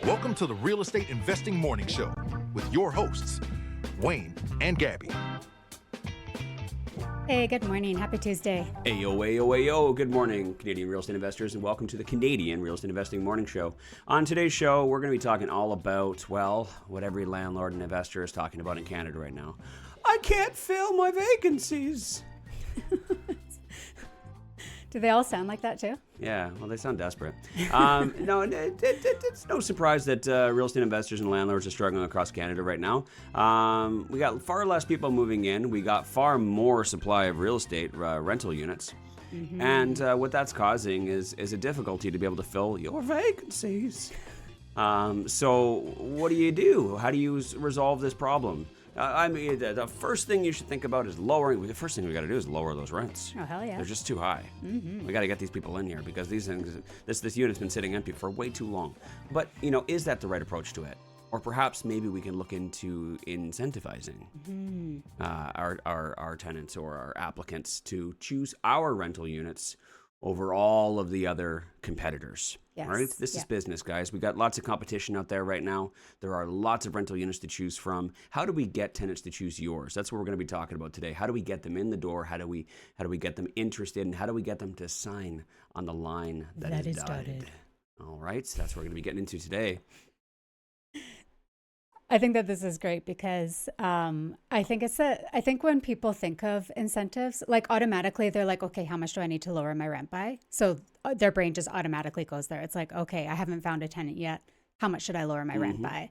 Welcome to the Real Estate Investing Morning Show with your hosts, Wayne and Gabby. Hey, good morning. Happy Tuesday. Ayo, ayo, ayo. Good morning, Canadian real estate investors, and welcome to the Canadian Real Estate Investing Morning Show. On today's show, we're going to be talking all about, well, what every landlord and investor is talking about in Canada right now. I can't fill my vacancies. Do they all sound like that too? Yeah, well, they sound desperate. No, it's no surprise that real estate investors and landlords are struggling across Canada right now. We got far less people moving in. We got far more supply of real estate rental units. Mm-hmm. And what that's causing is a difficulty to be able to fill your vacancies. So what do? How do you resolve this problem? I mean, the first thing you should think about is lowering. The first thing we got to do is lower those rents. Oh, hell yeah. They're just too high. Mm-hmm. We got to get these people in here because these things, this unit's been sitting empty for way too long. But, is that the right approach to it? Or perhaps maybe we can look into incentivizing our tenants or our applicants to choose our rental units over all of the other competitors. Yes. All right? This is business, guys. We got lots of competition out there right now. There are lots of rental units to choose from. How do we get tenants to choose yours? That's what we're going to be talking about today. How do we get them in the door? How do we get them interested? And how do we get them to sign on the line that is dotted? All right. So that's what we're going to be getting into today. I think that this is great because I think when people think of incentives, like automatically they're like, okay, how much do I need to lower my rent by? So their brain just automatically goes there. It's like, okay, I haven't found a tenant yet. How much should I lower my rent by?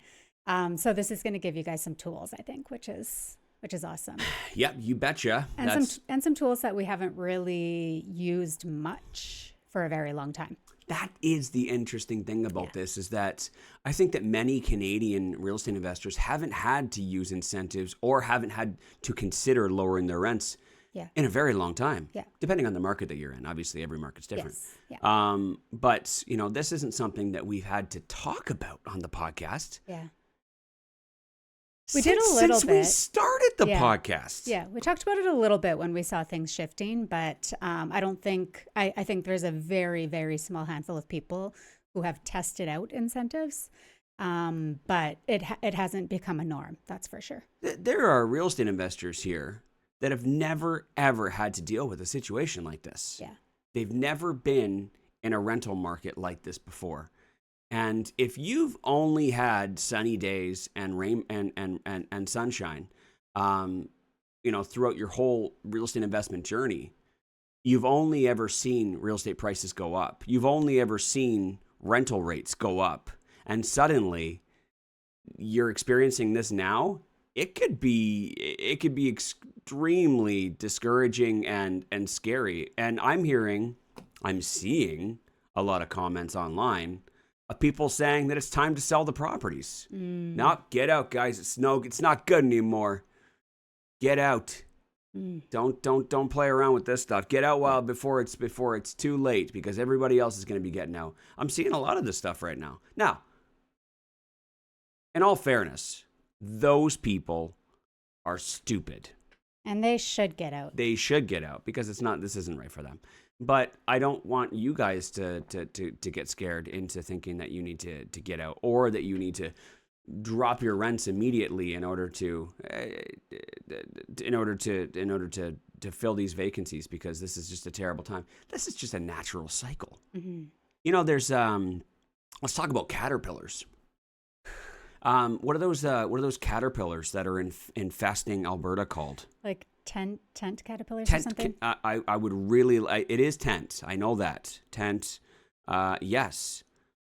So this is going to give you guys some tools, I think, which is awesome. Yep, you betcha. And some tools that we haven't really used much for a very long time. That is the interesting thing about this is that I think that many Canadian real estate investors haven't had to use incentives or haven't had to consider lowering their rents in a very long time, depending on the market that you're in. Obviously, every market's different. Yes. Yeah. But, this isn't something that we've had to talk about on the podcast. Yeah. We did a little since bit. We started the podcast. Yeah, we talked about it a little bit when we saw things shifting, but I think there's a very, very small handful of people who have tested out incentives, but it hasn't become a norm, that's for sure. There are real estate investors here that have never, ever had to deal with a situation like this. Yeah. They've never been in a rental market like this before. And if you've only had sunny days and rain and sunshine, throughout your whole real estate investment journey, you've only ever seen real estate prices go up. You've only ever seen rental rates go up. And suddenly you're experiencing this now. It could be extremely discouraging and scary. And I'm seeing a lot of comments online of people saying that it's time to sell the properties. No, get out, guys. It's not good anymore. Get out. Don't play around with this stuff. Get out before it's too late, because everybody else is going to be getting out. I'm seeing a lot of this stuff right now. Now, in all fairness, those people are stupid. And they should get out. They should get out because this isn't right for them. But I don't want you guys to get scared into thinking that you need to get out or that you need to drop your rents immediately in order to fill these vacancies, because this is just a terrible time. This is just a natural cycle. Mm-hmm. There's let's talk about caterpillars. What are those caterpillars that are infesting Alberta called? Like tent caterpillars or something? I would really, it is tent. I know that. Tent, yes.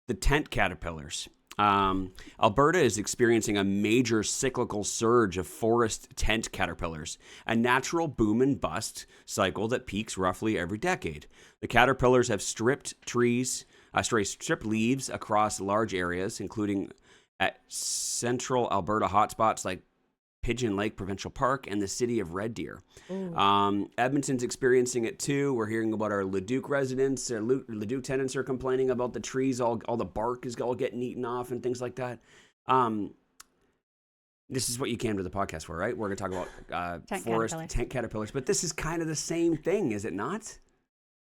The tent caterpillars. Alberta is experiencing a major cyclical surge of forest tent caterpillars, a natural boom and bust cycle that peaks roughly every decade. The caterpillars have stripped leaves across large areas, including at central Alberta hotspots like Pigeon Lake Provincial Park and the city of Red Deer. Edmonton's experiencing it too. We're hearing about our Leduc residents. Leduc tenants are complaining about the trees, all the bark is all getting eaten off and things like that. This is what you came to the podcast for, right? We're going to talk about tent caterpillars. But this is kind of the same thing, is it not?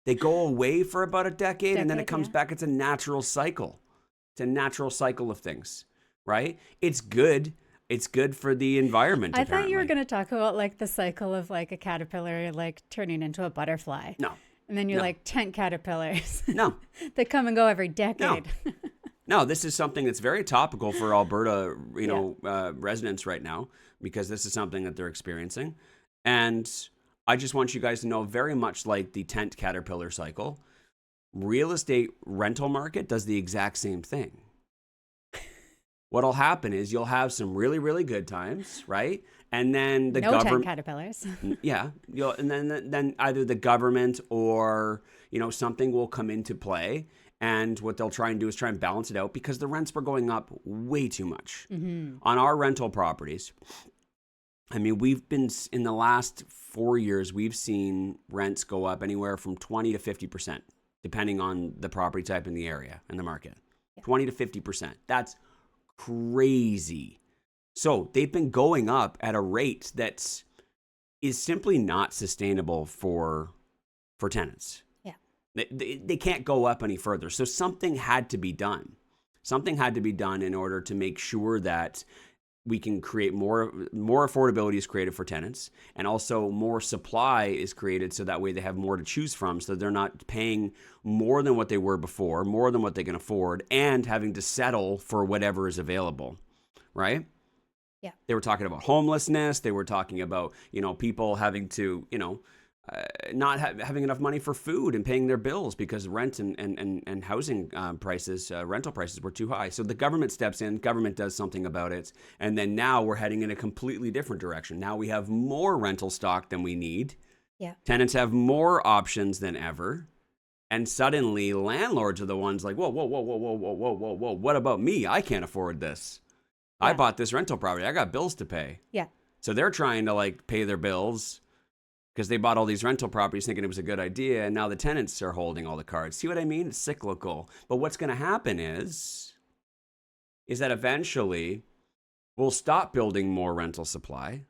They go away for about a decade and then it comes back. It's a natural cycle. It's a natural cycle of things, right? It's good. It's good for the environment. I apparently. thought you were going to talk about like the cycle of like a caterpillar like turning into a butterfly. No. And then you're No. like tent caterpillars. No. They come and go every decade. No, this is something that's very topical for Alberta, residents right now, because this is something that they're experiencing. And I just want you guys to know, very much like the tent caterpillar cycle, real estate rental market does the exact same thing. What'll happen is you'll have some really, really good times, right? And then the no government, tent caterpillars. yeah, and then either the government or something will come into play, and what they'll try and do is try and balance it out, because the rents were going up way too much on our rental properties. I mean, we've been in the last 4 years, we've seen rents go up anywhere from 20 to 50%, depending on the property type in the area and the market. 20 to 50%. That's crazy. So they've been going up at a rate that is simply not sustainable for tenants. Yeah. They can't go up any further. So something had to be done. Something had to be done in order to make sure that we can create more affordability is created for tenants, and also more supply is created so that way they have more to choose from, so they're not paying more than what they were before, more than what they can afford, and having to settle for whatever is available, right? Yeah. They were talking about homelessness. They were talking about, people having to, not having enough money for food and paying their bills because rent and housing prices, rental prices were too high. So the government steps in, government does something about it. And then now we're heading in a completely different direction. Now we have more rental stock than we need. Yeah. Tenants have more options than ever. And suddenly landlords are the ones like, whoa, whoa, whoa, whoa, whoa, whoa, whoa, whoa, whoa. What about me? I can't afford this. Yeah. I bought this rental property. I got bills to pay. Yeah. So they're trying to like pay their bills because they bought all these rental properties thinking it was a good idea. And now the tenants are holding all the cards. See what I mean? It's cyclical. But what's going to happen is that eventually we'll stop building more rental supply,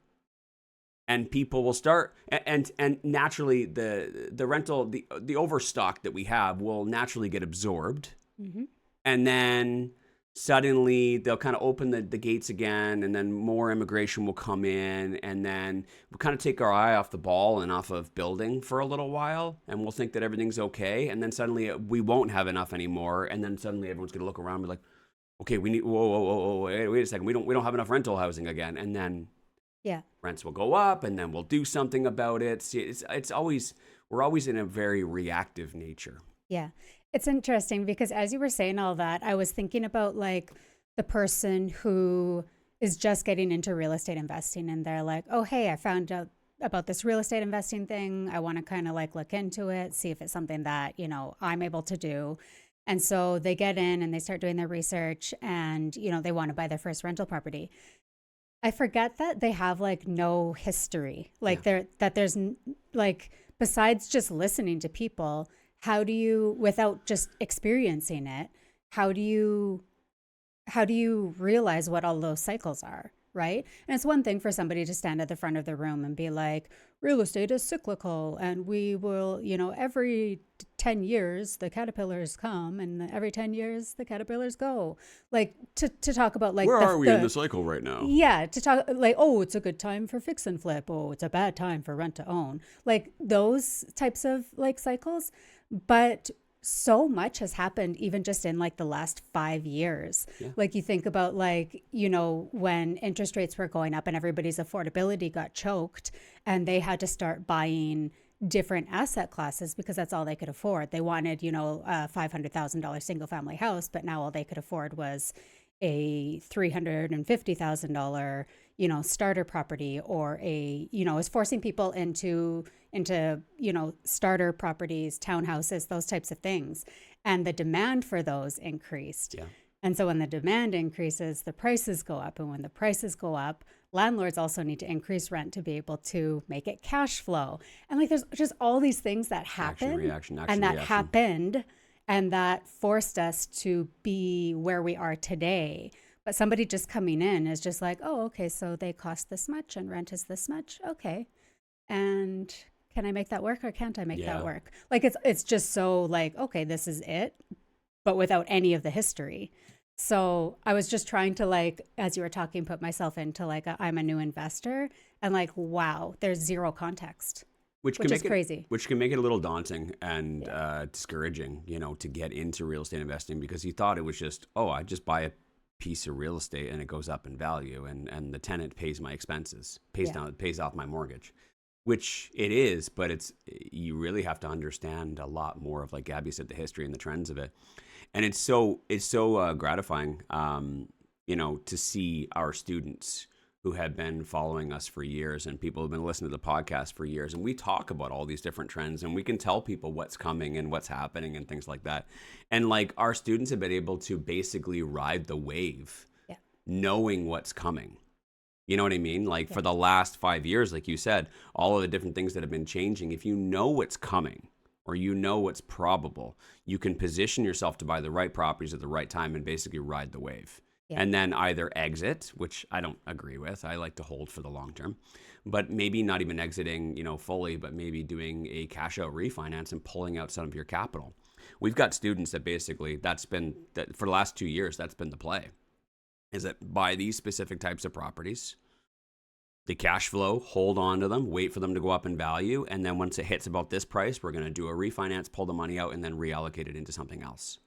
and people will start, and naturally the rental, the overstock that we have will naturally get absorbed. Mm-hmm. And then suddenly they'll kind of open the gates again, and then more immigration will come in, and then we'll kind of take our eye off the ball and off of building for a little while, and we'll think that everything's okay, and then suddenly we won't have enough anymore, and then suddenly everyone's going to look around and be like, okay, we need, whoa, wait a second, we don't have enough rental housing again, and then rents will go up, and then we'll do something about it. See, it's always, we're always in a very reactive nature. Yeah. It's interesting because as you were saying all that, I was thinking about like the person who is just getting into real estate investing, and they're like, oh, hey, I found out about this real estate investing thing. I want to kind of like look into it, see if it's something that, I'm able to do. And so they get in and they start doing their research, and, they want to buy their first rental property. I forget that they have like no history, like there's like, besides just listening to people, how do you, without just experiencing it, how do you realize what all those cycles are, right? And it's one thing for somebody to stand at the front of the room and be like, real estate is cyclical, and we will, every 10 years the caterpillars come, and every 10 years the caterpillars go. Like to talk about like, where are we in the cycle right now? Yeah, to talk like, oh, it's a good time for fix and flip. Oh, it's a bad time for rent to own. Like those types of like cycles. But so much has happened even just in like the last 5 years. Yeah. Like you think about like, when interest rates were going up and everybody's affordability got choked, and they had to start buying different asset classes because that's all they could afford. They wanted, a $500,000 single family house, but now all they could afford was a $350,000, starter property, or is forcing people into, starter properties, townhouses, those types of things. And the demand for those increased. Yeah. And so when the demand increases, the prices go up. And when the prices go up, landlords also need to increase rent to be able to make it cash flow. And like, there's just all these things that happen reaction, happened, and that forced us to be where we are today. But somebody just coming in is just like, oh, okay, so they cost this much and rent is this much. Okay. And can I make that work, or can't I make that work? Like, it's just so like, okay, this is it, but without any of the history. So I was just trying to, like, as you were talking, put myself into like I'm a new investor, and like, wow, there's zero context, which can which is make it crazy. which can make it a little daunting and Yeah. discouraging, to get into real estate investing because you thought it was just, oh, I just buy a piece of real estate and it goes up in value and the tenant pays my expenses, Yeah. pays off my mortgage, which it is, but you really have to understand a lot more of, like Gabby said, the history and the trends of it. And it's so gratifying, to see our students who have been following us for years and people have been listening to the podcast for years. And we talk about all these different trends and we can tell people what's coming and what's happening and things like that. And like our students have been able to basically ride the wave Yeah. knowing what's coming. You know what I mean? Like Yeah. for the last 5 years, like you said, all of the different things that have been changing, if you know what's coming or you know what's probable, you can position yourself to buy the right properties at the right time and basically ride the wave. Yeah. And then either exit, which I don't agree with. I like to hold for the long term, but maybe not even exiting, fully, but maybe doing a cash out refinance and pulling out some of your capital. We've got students that basically that for the last 2 years, that's been the play, is that buy these specific types of properties, the cash flow, hold on to them, wait for them to go up in value, and then once it hits about this price, we're going to do a refinance, pull the money out, and then reallocate it into something else,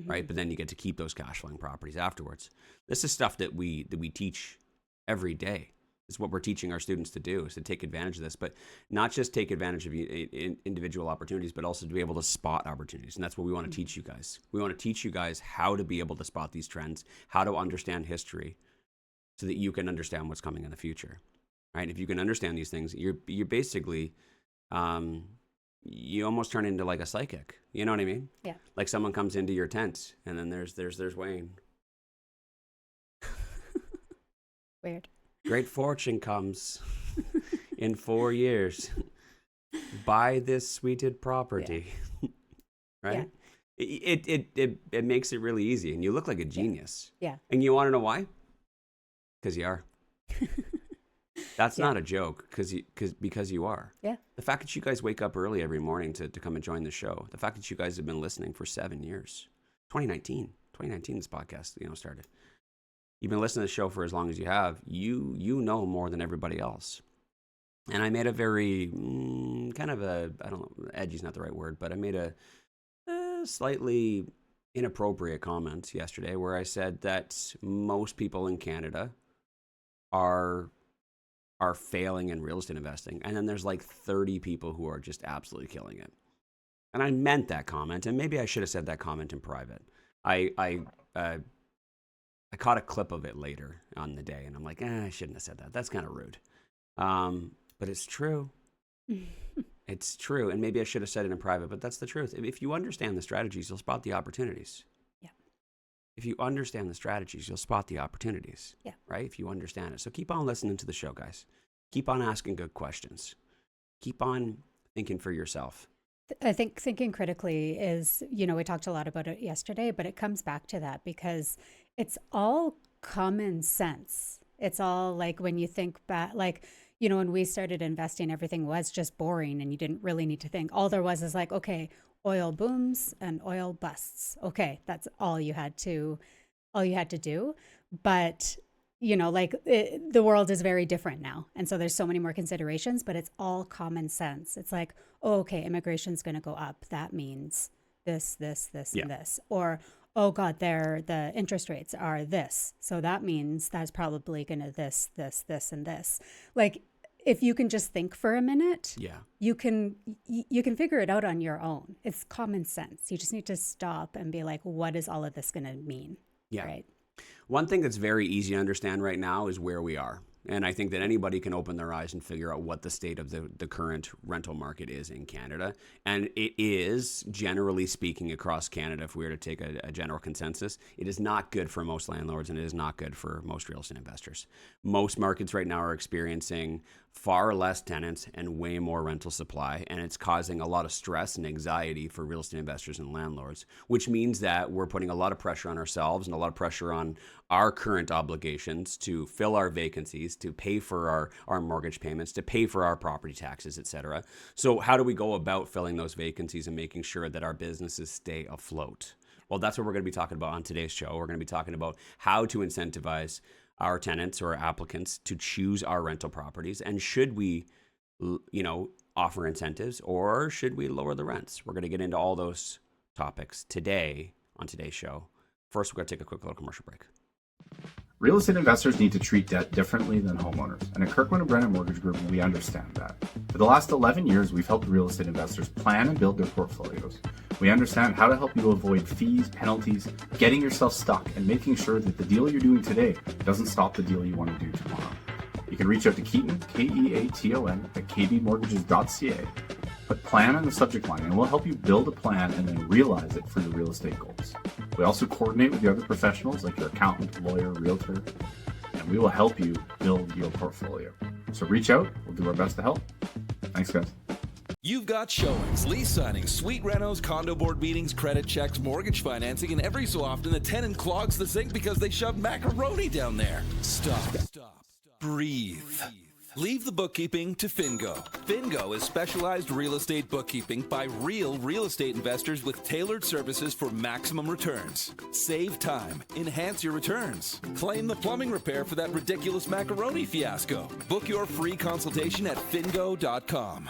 right? But then you get to keep those cash flowing properties afterwards. This is stuff that we teach every day. It's what we're teaching our students to do, is to take advantage of this, but not just take advantage of individual opportunities, but also to be able to spot opportunities. And that's what we want to teach you guys. We want to teach you guys how to be able to spot these trends, how to understand history so that you can understand what's coming in the future. Right? If you can understand these things, you're basically, you almost turn into like a psychic. You know what I mean? Yeah. Like someone comes into your tent, and then there's Wayne. Weird. Great fortune comes in 4 years. Buy this suited property. Right? It makes it really easy, and you look like a genius. Yeah. And you want to know why? Because you are. That's Yeah. not a joke, because you are. Yeah. The fact that you guys wake up early every morning to come and join the show, the fact that you guys have been listening for 7 years, 2019 this podcast, started. You've been listening to the show for as long as you have. You know more than everybody else. And I made a very kind of I don't know, edgy is not the right word, but I made a slightly inappropriate comment yesterday where I said that most people in Canada are failing in real estate investing, and then there's like 30 people who are just absolutely killing it. And I meant that comment, and maybe I should have said that comment in private. I caught a clip of it later on the day, and I'm like, I shouldn't have said that. That's kind of rude. But it's true. It's true, and maybe I should have said it in private, but that's the truth. If you understand the strategies, you'll spot the opportunities. If you understand the strategies, you'll spot the opportunities. Yeah. Right? If you understand it. So keep on listening to the show, guys. Keep on asking good questions. Keep on thinking for yourself. I think thinking critically is, we talked a lot about it yesterday, but it comes back to that because it's all common sense. It's all like when you think back, like, when we started investing, everything was just boring and you didn't really need to think. All there was is like, okay, oil booms and oil busts. Okay, that's all you had to do. But the world is very different now, and so there's so many more considerations. But it's all common sense. It's like, oh, okay, immigration's going to go up. That means this, Yeah. and this, or oh God, the interest rates are this, so that means that's probably going to this, and this. Like, if you can just think for a minute, you can figure it out on your own. It's common sense. You just need to stop and be like, what is all of this going to mean? Yeah. Right. One thing that's very easy to understand right now is where we are. And I think that anybody can open their eyes and figure out what the state of the current rental market is in Canada. And it is, generally speaking, across Canada, if we were to take a general consensus, it is not good for most landlords and it is not good for most real estate investors. Most markets right now are experiencing far less tenants and way more rental supply, and it's causing a lot of stress and anxiety for real estate investors and landlords, which means that we're putting a lot of pressure on ourselves and a lot of pressure on our current obligations to fill our vacancies, to pay for our mortgage payments, to pay for our property taxes, etc. So how do we go about filling those vacancies and making sure that our businesses stay afloat? Well, that's what we're going to be talking about on today's show. We're going to be talking about how to incentivize our tenants or applicants to choose our rental properties, and should we, offer incentives, or should we lower the rents? We're going to get into all those topics today on today's show. First, we're going to take a quick little commercial break. Real estate investors need to treat debt differently than homeowners, and at Kirkland & Brennan Mortgage Group, we understand that. For the last 11 years, we've helped real estate investors plan and build their portfolios. We understand how to help you avoid fees, penalties, getting yourself stuck, and making sure that the deal you're doing today doesn't stop the deal you want to do tomorrow. You can reach out to Keaton, Keaton, at kbmortgages.ca. Put plan in the subject line, and we'll help you build a plan and then realize it for your real estate goals. We also coordinate with the other professionals like your accountant, lawyer, realtor, and we will help you build your portfolio. So reach out. We'll do our best to help. Thanks, guys. You've got showings, lease signings, suite renos, condo board meetings, credit checks, mortgage financing, and every so often the tenant clogs the sink because they shoved macaroni down there. Stop. Breathe. Leave the bookkeeping to Fingo. Fingo is specialized real estate bookkeeping by real estate investors with tailored services for maximum returns. Save time. Enhance your returns. Claim the plumbing repair for that ridiculous macaroni fiasco. Book your free consultation at fingo.com.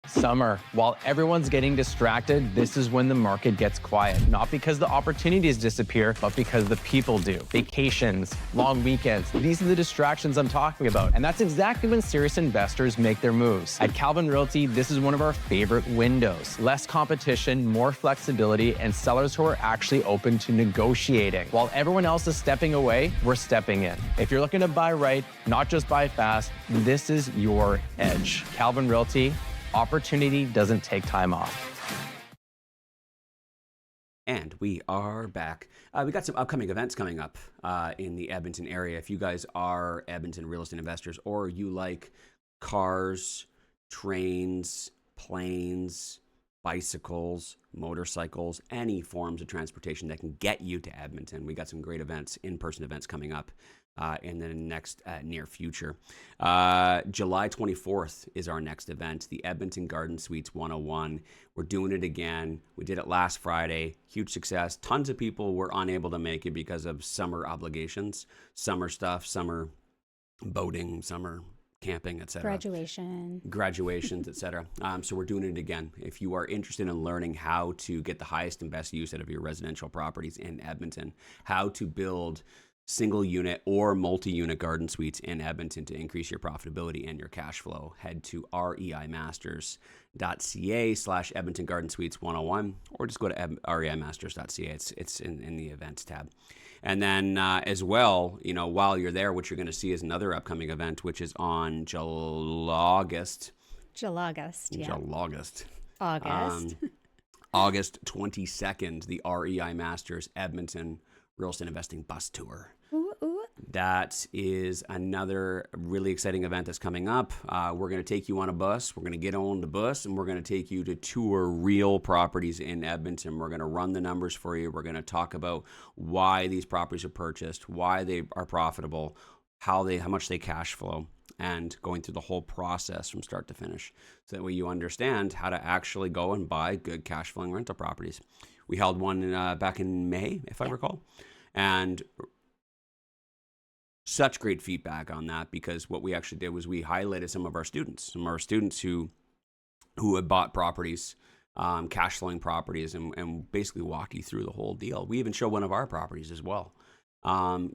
Summer. While everyone's getting distracted, this is when the market gets quiet. Not because the opportunities disappear, but because the people do. Vacations, long weekends, these are the distractions I'm talking about. And that's exactly when serious investors make their moves. At Calvin Realty, this is one of our favorite windows. Less competition, more flexibility, and sellers who are actually open to negotiating. While everyone else is stepping away, we're stepping in. If you're looking to buy right, not just buy fast, this is your edge. Calvin Realty. Opportunity doesn't take time off. And we are back. We got some upcoming events coming up in the Edmonton area. If you guys are Edmonton real estate investors, or you like cars, trains, planes, bicycles, motorcycles, any forms of transportation that can get you to Edmonton, we got some great events, in-person events coming up in the next near future. July 24th is our next event, the Edmonton Garden Suites 101. We're doing it again. We did it last Friday. Huge success. Tons of people were unable to make it because of summer obligations, summer stuff, summer boating, summer camping, etc. Graduations, etc. So we're doing it again. If you are interested in learning how to get the highest and best use out of your residential properties in Edmonton, how to build single unit or multi-unit garden suites in Edmonton to increase your profitability and your cash flow, head to reimasters.ca/Edmonton Garden Suites 101, or just go to reimasters.ca. It's in the events tab. And then as well, while you're there, what you're going to see is another upcoming event, which is on August 22nd, the REI Masters Edmonton Real Estate Investing Bus Tour. That is another really exciting event that's coming up. We're going to take you on a bus. We're going to get on the bus, and we're going to take you to tour real properties in Edmonton. We're going to run the numbers for you. We're going to talk about why these properties are purchased, why they are profitable, how much they cash flow, and going through the whole process from start to finish. So that way you understand how to actually go and buy good cash flowing rental properties. We held one back in May, if I recall, and such great feedback on that, because what we actually did was we highlighted some of our students who had bought properties, cash flowing properties, and basically walk you through the whole deal. We even show one of our properties as well.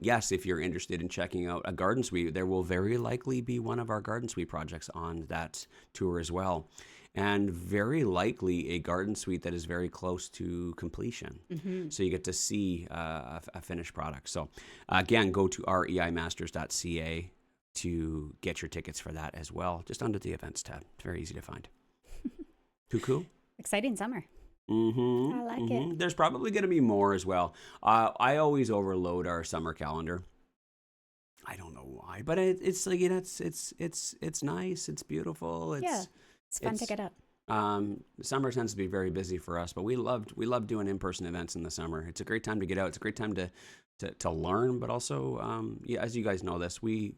Yes, if you're interested in checking out a garden suite, there will very likely be one of our garden suite projects on that tour as well. And very likely a garden suite that is very close to completion. Mm-hmm. So you get to see a finished product. So again, go to reimasters.ca to get your tickets for that as well, just under the events tab. It's very easy to find. Too cool? Exciting summer. Mm-hmm. I like it. There's probably going to be more as well. I always overload our summer calendar. I don't know why, but it's like, it's nice. It's beautiful. It's fun to get up. Summer tends to be very busy for us, but we love doing in-person events in the summer. It's a great time to get out. It's a great time to learn, but also, as you guys know this, we're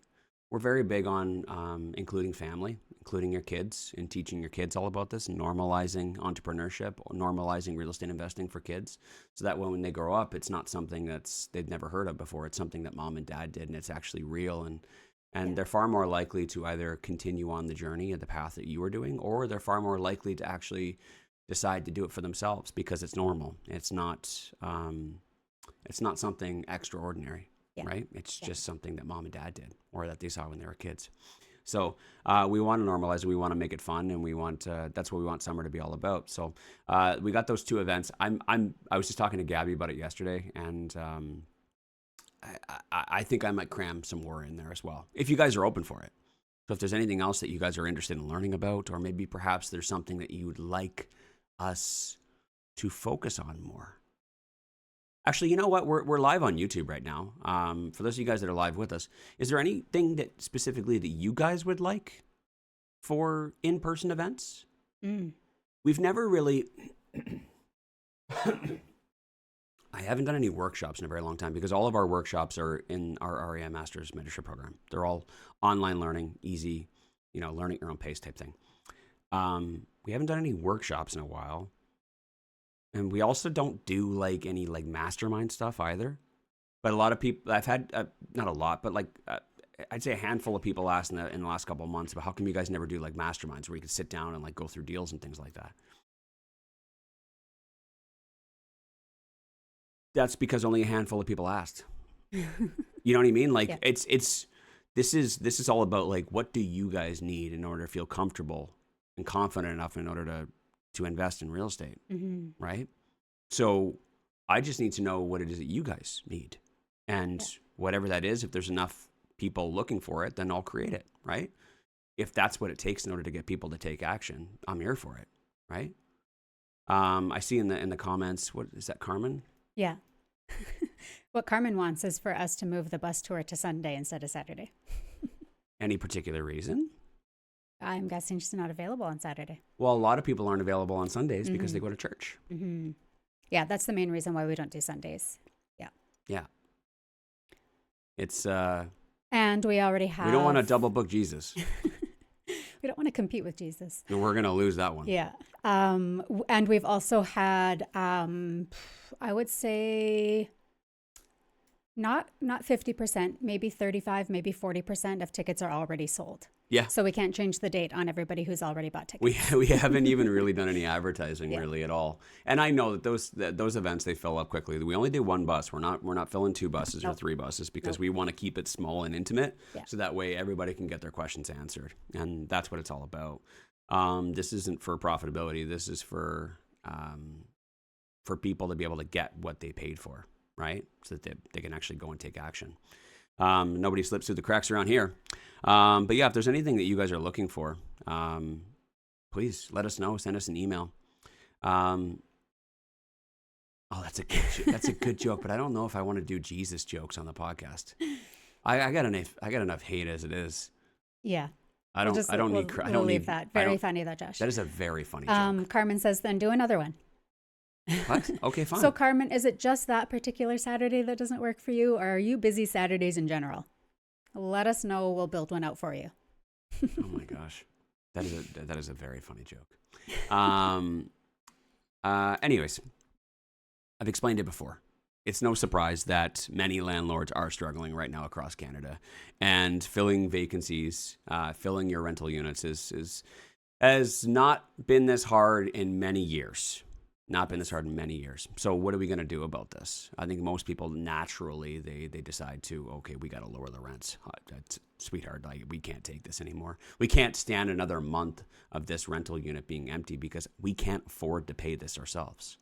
we're very big on including family, including your kids, and teaching your kids all about this, and normalizing entrepreneurship, or normalizing real estate investing for kids, so that when they grow up, it's not something they've never heard of before. It's something that mom and dad did, and it's actually real, and they're far more likely to either continue on the journey at the path that you were doing, or they're far more likely to actually decide to do it for themselves because it's normal. It's not something extraordinary, right? It's just something that mom and dad did, or that they saw when they were kids. So we want to normalize it. We want to make it fun, and we want that's what we want summer to be all about. So we got those 2 events. I was just talking to Gabby about it yesterday, and I think I might cram some more in there as well, if you guys are open for it. So if there's anything else that you guys are interested in learning about, or maybe perhaps there's something that you would like us to focus on more. Actually, you know what? We're live on YouTube right now. For those of you guys that are live with us, is there anything that specifically that you guys would like for in-person events? We've never really... I haven't done any workshops in a very long time, because all of our workshops are in our REM Master's Mentorship Program. They're all online learning, easy, learning at your own pace type thing. We haven't done any workshops in a while. And we also don't do any mastermind stuff either. But a lot of people, I've had, not a lot, but I'd say a handful of people asked in the last couple of months about how come you guys never do masterminds where you could sit down and go through deals and things like that. That's because only a handful of people asked. You know what I mean? This is all about what do you guys need in order to feel comfortable and confident enough in order to invest in real estate, right? So I just need to know what it is that you guys need, and whatever that is, if there's enough people looking for it, then I'll create it, right? If that's what it takes in order to get people to take action, I'm here for it, right? I see in the comments, what is that, Carmen? Yeah. What Carmen wants is for us to move the bus tour to Sunday instead of Saturday. Any particular reason? I'm guessing she's not available on Saturday. Well, a lot of people aren't available on Sundays because they go to church. Yeah, that's the main reason why we don't do Sundays. Yeah. It's and we already have. We don't want to double book Jesus. We don't want to compete with Jesus. And we're going to lose that one. Yeah. And we've also had, I would say, not 50%, maybe 35, maybe 40% of tickets are already sold. Yeah. So we can't change the date on everybody who's already bought tickets. We haven't even really done any advertising really at all. And I know that those events, they fill up quickly. We only do 1 bus. We're not filling 2 buses or 3 buses because we want to keep it small and intimate, so that way everybody can get their questions answered. And that's what it's all about. This isn't for profitability. This is for people to be able to get what they paid for, right? So that they can actually go and take action. Nobody slips through the cracks around here. But yeah, if there's anything that you guys are looking for, please let us know. Send us an email. Oh, that's a good joke, but I don't know if I want to do Jesus jokes on the podcast. I got enough hate as it is. Yeah. I don't need that. Very funny though, Josh. That is a very funny joke. Carmen says, then do another one. What? Okay, fine. So Carmen, is it just that particular Saturday that doesn't work for you, or are you busy Saturdays in general? Let us know. We'll build one out for you. Oh my gosh. That is a very funny joke. Anyways, I've explained it before. It's no surprise that many landlords are struggling right now across Canada, and filling vacancies, filling your rental units has not been this hard in many years. Not been this hard in many years. So what are we going to do about this? I think most people naturally, they decide to, okay, we got to lower the rents. Sweetheart, we can't take this anymore. We can't stand another month of this rental unit being empty because we can't afford to pay this ourselves,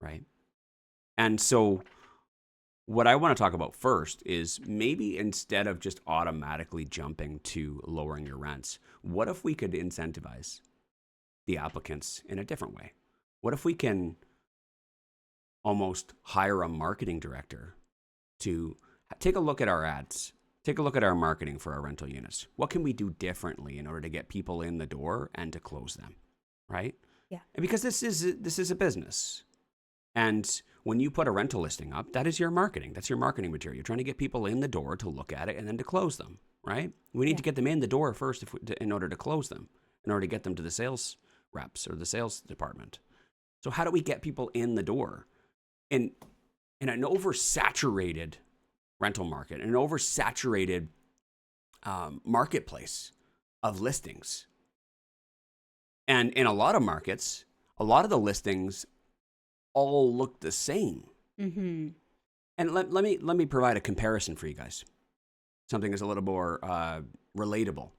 right? And so what I want to talk about first is maybe instead of just automatically jumping to lowering your rents, what if we could incentivize the applicants in a different way? What if we can almost hire a marketing director to take a look at our ads, take a look at our marketing for our rental units? What can we do differently in order to get people in the door and to close them, right? Yeah. And because this is a business. And when you put a rental listing up, that is your marketing. That's your marketing material. You're trying to get people in the door to look at it and then to close them, right? We need to get them in the door first in order to close them, in order to get them to the sales reps or the sales department. So how do we get people in the door? In an oversaturated rental market, an oversaturated marketplace of listings. And in a lot of markets, a lot of the listings all look the same. Mm-hmm. And let me provide a comparison for you guys. Something that's a little more relatable.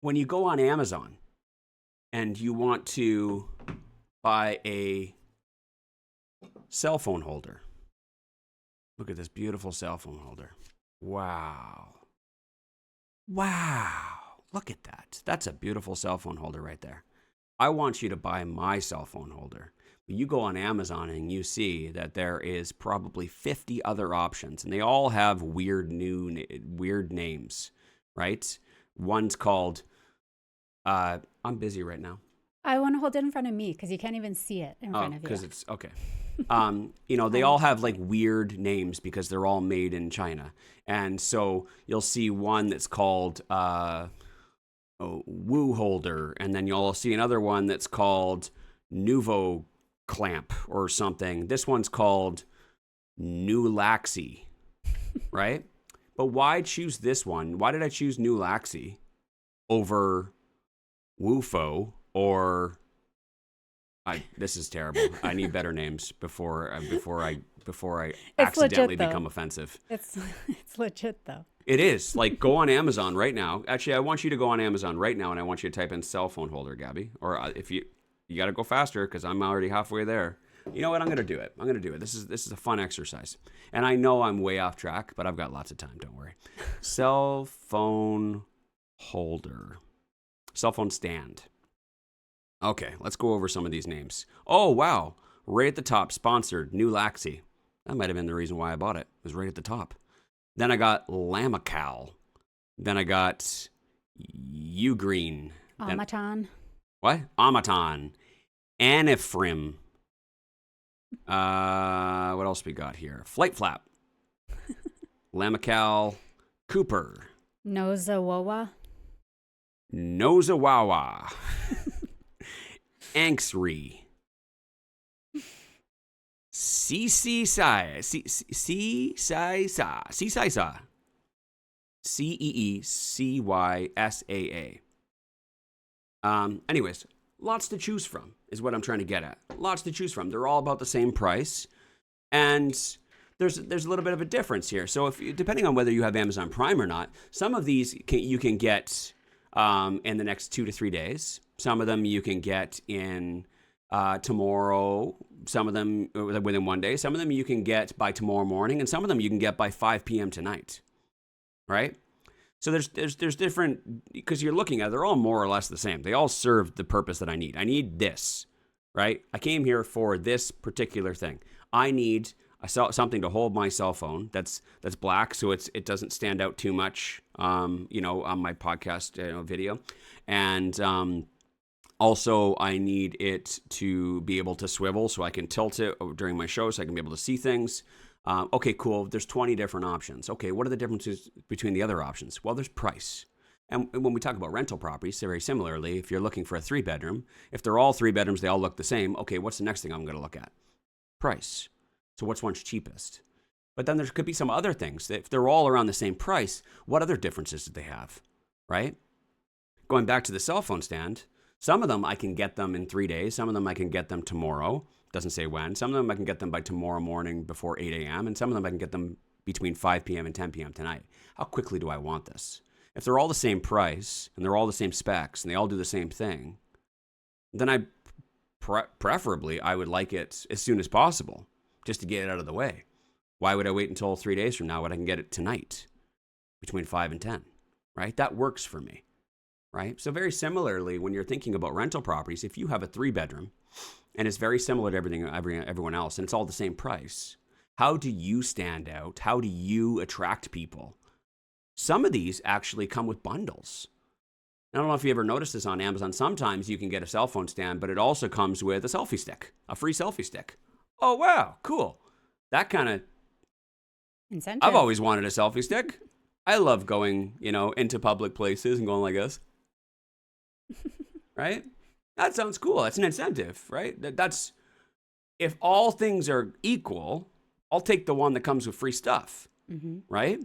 When you go on Amazon and you want to buy a cell phone holder, look at this beautiful cell phone holder. Wow. Look at that. That's a beautiful cell phone holder right there. I want you to buy my cell phone holder. You go on Amazon and you see that there is probably 50 other options, and they all have weird names, right? One's called, I'm busy right now. I want to hold it in front of me because you can't even see it in front of you. Because it's, okay. They all have like weird names because they're all made in China. And so you'll see one that's called Woo Holder, and then you'll see another one that's called Nouveau Clamp or something. This one's called New Laxi, right? But why choose this one? Why did I choose New Laxi over Woofo or this is terrible. I need better names before I accidentally become offensive. It's legit though. It is. Like, go on Amazon right now. Actually, I want you to go on Amazon right now, and I want you to type in cell phone holder, Gabby. Or if you got to go faster because I'm already halfway there. You know what? I'm going to do it. This is a fun exercise. And I know I'm way off track, but I've got lots of time. Don't worry. Cell phone holder. Cell phone stand. Okay, let's go over some of these names. Oh, wow. Right at the top, sponsored, New Laxi. That might have been the reason why I bought it. It was right at the top. Then I got Lamical. Then I got Ugreen. Amaton. What? Amaton. Anifrim. What else we got here? Flight Flap. Lamical. Cooper. Nozawawa. Nozawawa. Anxri. Ceecisa. Ceecisa. Anyways, lots to choose from is what I'm trying to get at. Lots to choose from. They're all about the same price. And there's a little bit of a difference here. So depending on whether you have Amazon Prime or not, some of these you can get in the next 2 to 3 days. Some of them you can get in tomorrow. Some of them within 1 day. Some of them you can get by tomorrow morning, and some of them you can get by 5 p.m. tonight. Right? So there's different, because you're looking at it, they're all more or less the same. They all serve the purpose that I need. I need this, right? I came here for this particular thing. I need something to hold my cell phone that's black, so it doesn't stand out too much, on my podcast video, and also I need it to be able to swivel so I can tilt it during my show so I can be able to see things. Okay, cool. There's 20 different options. Okay, what are the differences between the other options? Well, there's price. And when we talk about rental properties, very similarly, if you're looking for a 3-bedroom, if they're all 3 bedrooms, they all look the same. Okay, what's the next thing I'm going to look at? Price. So what's one's cheapest? But then there could be some other things. If they're all around the same price, what other differences do they have, right? Going back to the cell phone stand, some of them I can get them in 3 days. Some of them I can get them tomorrow. Doesn't say when. Some of them I can get them by tomorrow morning before 8 a.m. And some of them I can get them between 5 p.m. and 10 p.m. tonight. How quickly do I want this? If they're all the same price and they're all the same specs and they all do the same thing, then preferably I would like it as soon as possible just to get it out of the way. Why would I wait until 3 days from now when I can get it tonight between 5 and 10, right? That works for me, right? So very similarly, when you're thinking about rental properties, if you have a 3-bedroom and it's very similar to everyone else and it's all the same price, how do you stand out? How do you attract people? Some of these actually come with bundles. I don't know if you ever noticed this on Amazon. Sometimes you can get a cell phone stand, but it also comes with a selfie stick, a free selfie stick. Oh, wow, cool. That kind of... incentive. I've always wanted a selfie stick. I love going, into public places and going like this. Right? That sounds cool. That's an incentive, right? That's if all things are equal, I'll take the one that comes with free stuff, right?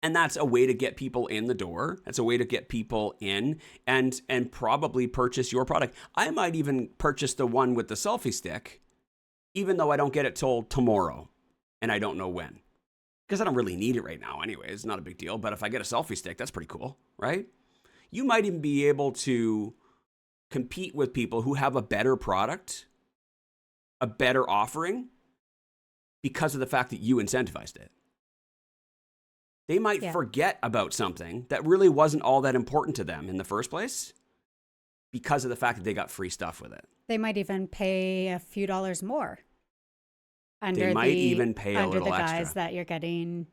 And that's a way to get people in the door. That's a way to get people in and probably purchase your product. I might even purchase the one with the selfie stick, even though I don't get it till tomorrow and I don't know when. Because I don't really need it right now anyway. It's not a big deal. But if I get a selfie stick, that's pretty cool, right? You might even be able to compete with people who have a better product, a better offering, because of the fact that you incentivized it. They might forget about something that really wasn't all that important to them in the first place because of the fact that they got free stuff with it. They might even pay a few dollars more. They might even pay a little extra. Under the extra. guise that you're getting,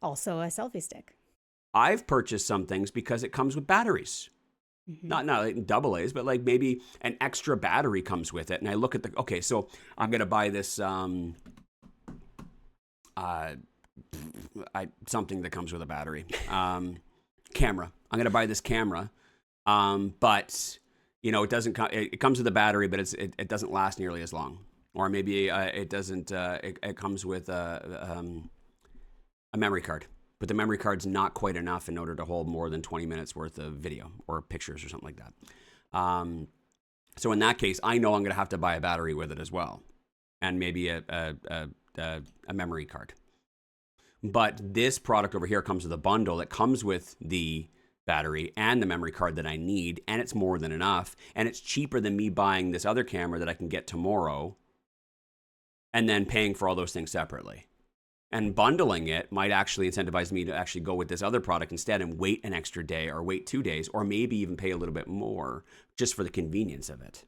also a selfie stick. I've purchased some things because it comes with batteries. Not like double A's, but like maybe an extra battery comes with it. And I look at so I'm going to buy this something that comes with a battery. Camera. I'm going to buy this camera. But it doesn't it comes with a battery, but it doesn't last nearly as long. Or maybe it doesn't it comes with a memory card. But the memory card's not quite enough in order to hold more than 20 minutes worth of video or pictures or something like that. So in that case, I know I'm going to have to buy a battery with it as well, and maybe a memory card. But this product over here comes with a bundle that comes with the battery and the memory card that I need, and it's more than enough, and it's cheaper than me buying this other camera that I can get tomorrow and then paying for all those things separately. And bundling it might actually incentivize me to actually go with this other product instead and wait an extra day or wait 2 days or maybe even pay a little bit more just for the convenience of it.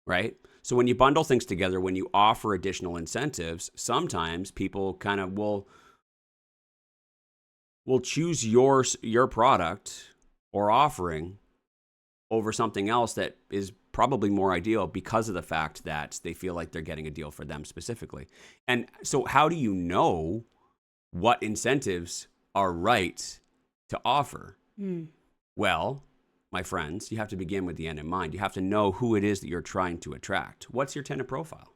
Right? So when you bundle things together, when you offer additional incentives, sometimes people kind of will choose your product or offering over something else that is probably more ideal because of the fact that they feel like they're getting a deal for them specifically. And so how do you know what incentives are right to offer? Well, my friends, you have to begin with the end in mind. You have to know who it is that you're trying to attract. What's your tenant profile?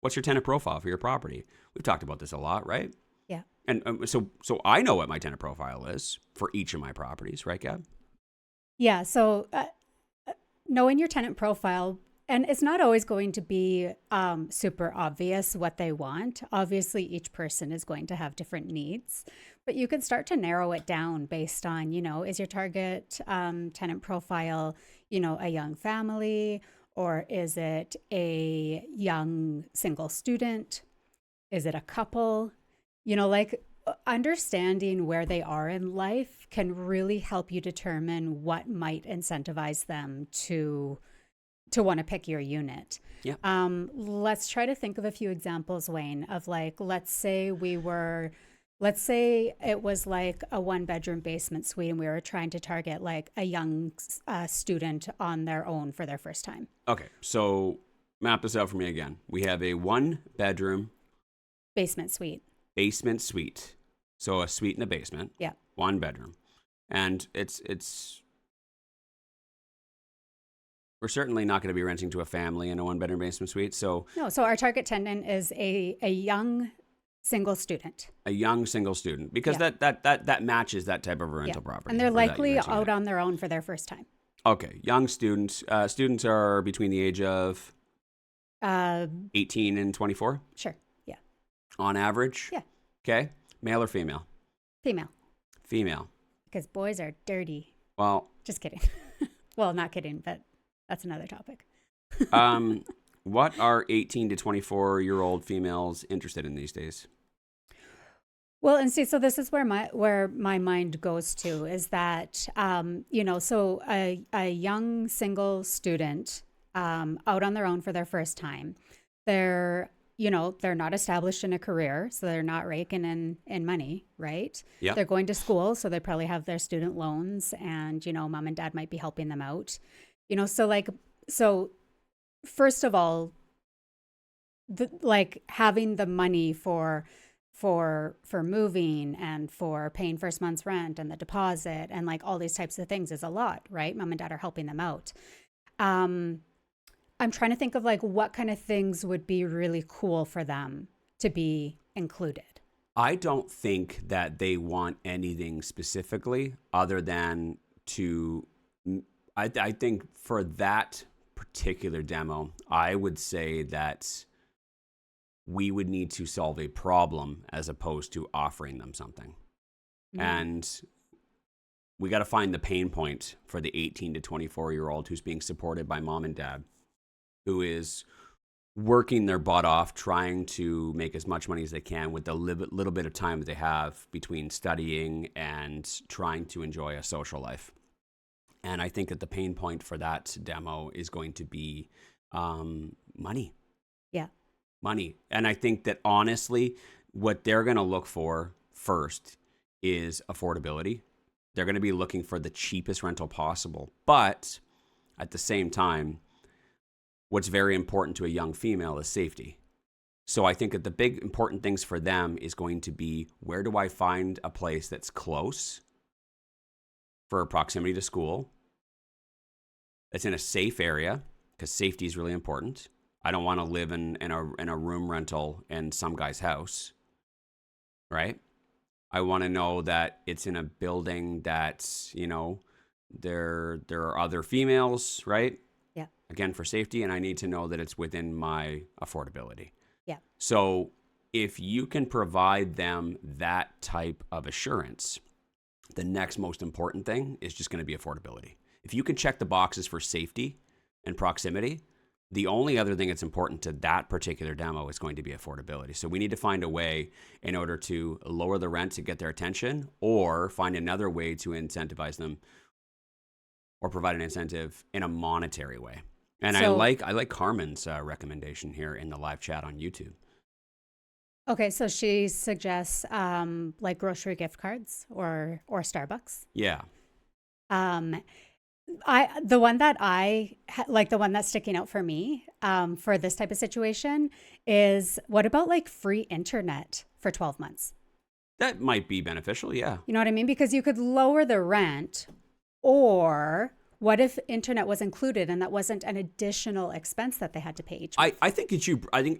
What's your tenant profile for your property? We've talked about this a lot, right? Yeah. And so I know what my tenant profile is for each of my properties, right, Gab? Yeah. So knowing your tenant profile, and it's not always going to be super obvious what they want. Obviously, each person is going to have different needs, but you can start to narrow it down based on, is your target tenant profile, a young family, or is it a young single student? Is it a couple? Understanding where they are in life can really help you determine what might incentivize them to want to pick your unit. Yeah. Let's try to think of a few examples, Wayne, of let's say it was like a 1-bedroom basement suite and we were trying to target like a young student on their own for their first time. Okay. So map this out for me again. We have a 1-bedroom basement suite. So a suite in a basement. Yeah. 1 bedroom. And it's we're certainly not going to be renting to a family in a 1-bedroom basement suite. So our target tenant is a young single student. A young single student, because that matches that type of a rental property. And they're likely out on their own for their first time. Okay. Young students. Students are between the age of 18 and 24? Sure. Yeah. On average? Yeah. Okay. Male or female? Female. Because boys are dirty. Well. Just kidding. Well, not kidding, but that's another topic. What are 18 to 24-year-old females interested in these days? Well, and see, so this is where my mind goes to is that, so a young single student out on their own for their first time, they're not established in a career, so they're not raking in money, right? Yeah. They're going to school, so they probably have their student loans, and mom and dad might be helping them out. So first of all, having the money for for moving and for paying first month's rent and the deposit and like all these types of things is a lot, right? Mom and dad are helping them out. I'm trying to think of like what kind of things would be really cool for them to be included. I don't think that they want anything specifically other than to, I think for that particular demo, I would say that we would need to solve a problem as opposed to offering them something. And we got to find the pain point for the 18 to 24-year-old who's being supported by mom and dad, who is working their butt off, trying to make as much money as they can with the little bit of time that they have between studying and trying to enjoy a social life. And I think that the pain point for that demo is going to be money. Yeah. Money. And I think that honestly, what they're going to look for first is affordability. They're going to be looking for the cheapest rental possible. But at the same time, what's very important to a young female is safety. So I think that the big important things for them is going to be, where do I find a place that's close for proximity to school, that's in a safe area, because safety is really important. I don't want to live in a room rental in some guy's house, right? I want to know that it's in a building that, you know, there are other females, right? Yeah. Again, for safety, and I need to know that it's within my affordability. Yeah. So if you can provide them that type of assurance, the next most important thing is just going to be affordability. If you can check the boxes for safety and proximity, the only other thing that's important to that particular demo is going to be affordability. So we need to find a way in order to lower the rent to get their attention, or find another way to incentivize them or provide an incentive in a monetary way. And I like Carmen's recommendation here in the live chat on YouTube. Okay, so she suggests like grocery gift cards or Starbucks. Yeah. The one that the one that's sticking out for me for this type of situation is, what about like free internet for 12 months? That might be beneficial, yeah. You know what I mean? Because you could lower the rent, or what if internet was included and that wasn't an additional expense that they had to pay each month? I think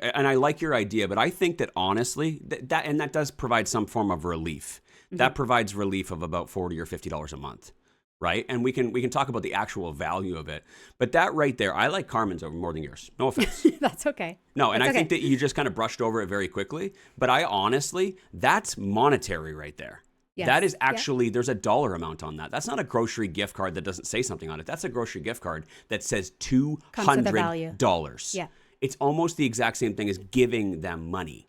and I like your idea, but I think that honestly, that does provide some form of relief. Mm-hmm. That provides relief of about $40 or $50 a month. Right. And we can talk about the actual value of it. But that right there, I like Carmen's over more than yours. No offense. That's okay. No, and I think that you just kind of brushed over it very quickly. But I honestly, that's monetary right there. Yes. That is actually, there's a dollar amount on that. That's not a grocery gift card that doesn't say something on it. That's a grocery gift card that says $200. Yeah. It's almost the exact same thing as giving them money.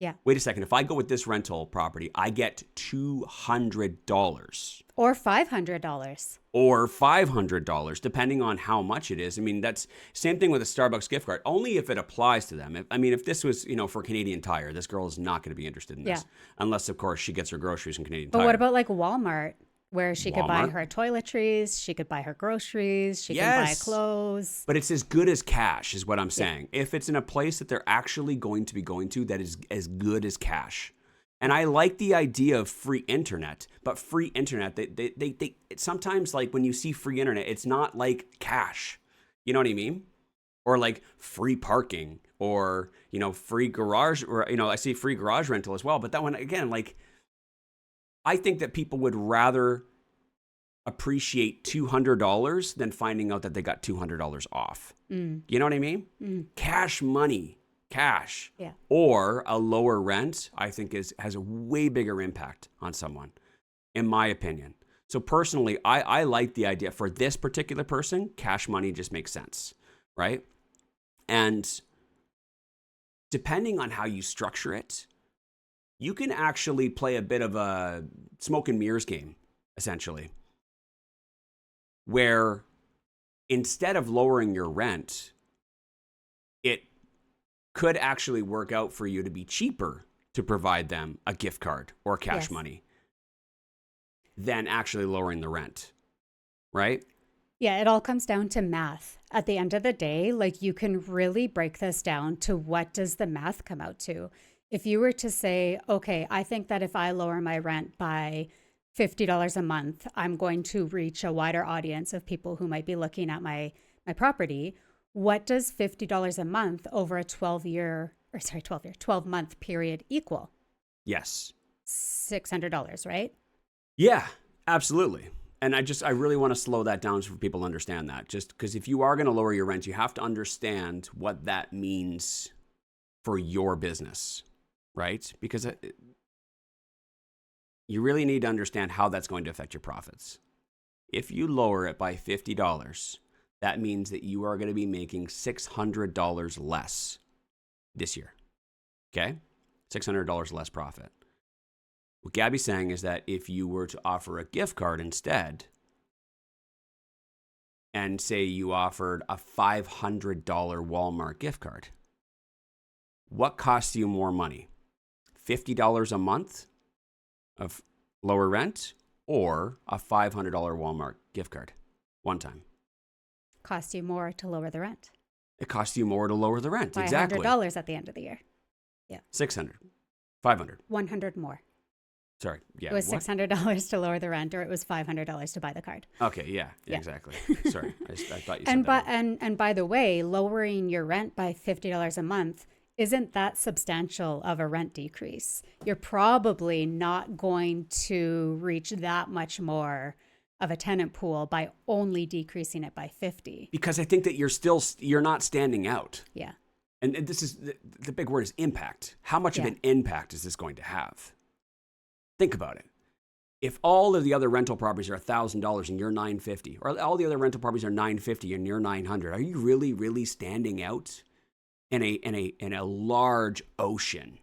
Yeah. Wait a second. If I go with this rental property, I get $200. Or $500. Or $500, depending on how much it is. I mean, that's same thing with a Starbucks gift card, only if it applies to them. If this was, for Canadian Tire, this girl is not going to be interested in this. Unless, of course, she gets her groceries from Canadian Tire. But what about like Walmart, where she could buy her toiletries, she could buy her groceries, she can buy clothes. But it's as good as cash is what I'm saying. Yeah. If it's in a place that they're actually going to be going to, that is as good as cash. And I like the idea of free internet, but free internet, they sometimes, like, when you see free internet, it's not like cash. You know what I mean? Or like free parking, or, free garage, or, I see free garage rental as well. But that one, again, like, I think that people would rather appreciate $200 than finding out that they got $200 off. You know what I mean? Cash money. Cash or a lower rent, I think has a way bigger impact on someone, in my opinion. So personally, I like the idea for this particular person. Cash money just makes sense, right? And depending on how you structure it, you can actually play a bit of a smoke and mirrors game, essentially, where instead of lowering your rent, it could actually work out for you to be cheaper to provide them a gift card or cash money than actually lowering the rent, right? Yeah, it all comes down to math. At the end of the day, like, you can really break this down to what does the math come out to. If you were to say, okay, I think that if I lower my rent by $50 a month, I'm going to reach a wider audience of people who might be looking at my property. What does $50 a month over a 12 month period equal? Yes. $600, right? Yeah, absolutely. And I really want to slow that down so people understand that. Just because if you are going to lower your rent, you have to understand what that means for your business, right? Because you really need to understand how that's going to affect your profits. If you lower it by $50, that means that you are going to be making $600 less this year. Okay? $600 less profit. What Gabby's saying is that if you were to offer a gift card instead, and say you offered a $500 Walmart gift card, what costs you more money? $50 a month of lower rent or a $500 Walmart gift card one time? Cost you more to lower the rent. It costs you more to lower the rent. By Exactly. $100 at the end of the year. Yeah. 600, 500. 100 more. Sorry. Yeah. It was what? $600 to lower the rent, or it was $500 to buy the card. Okay. Yeah. Yeah. Exactly. Sorry. I thought you said that. And by the way, lowering your rent by $50 a month isn't that substantial of a rent decrease. You're probably not going to reach that much more of a tenant pool by only decreasing it by 50. Because I think that you're not standing out. Yeah. And this is the big word is impact. How much of an impact is this going to have? Think about it. If all of the other rental properties are $1,000 and you're $950, or all the other rental properties are $950 and you're $900, are you really, really standing out in a large ocean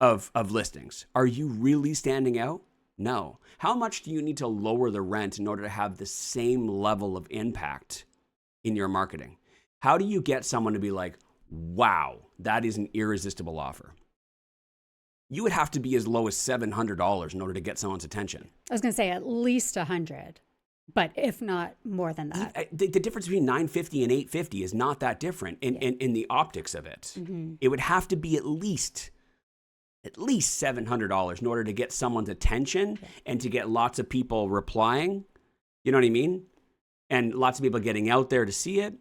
of listings? Are you really standing out? No. How much do you need to lower the rent in order to have the same level of impact in your marketing? How do you get someone to be like, wow, that is an irresistible offer? You would have to be as low as $700 in order to get someone's attention. I was going to say at least 100, but if not more than that. The difference between $950 and $850 is not that different in the optics of it. Mm-hmm. It would have to be at least $700 in order to get someone's attention and to get lots of people replying. You know what I mean? And lots of people getting out there to see it.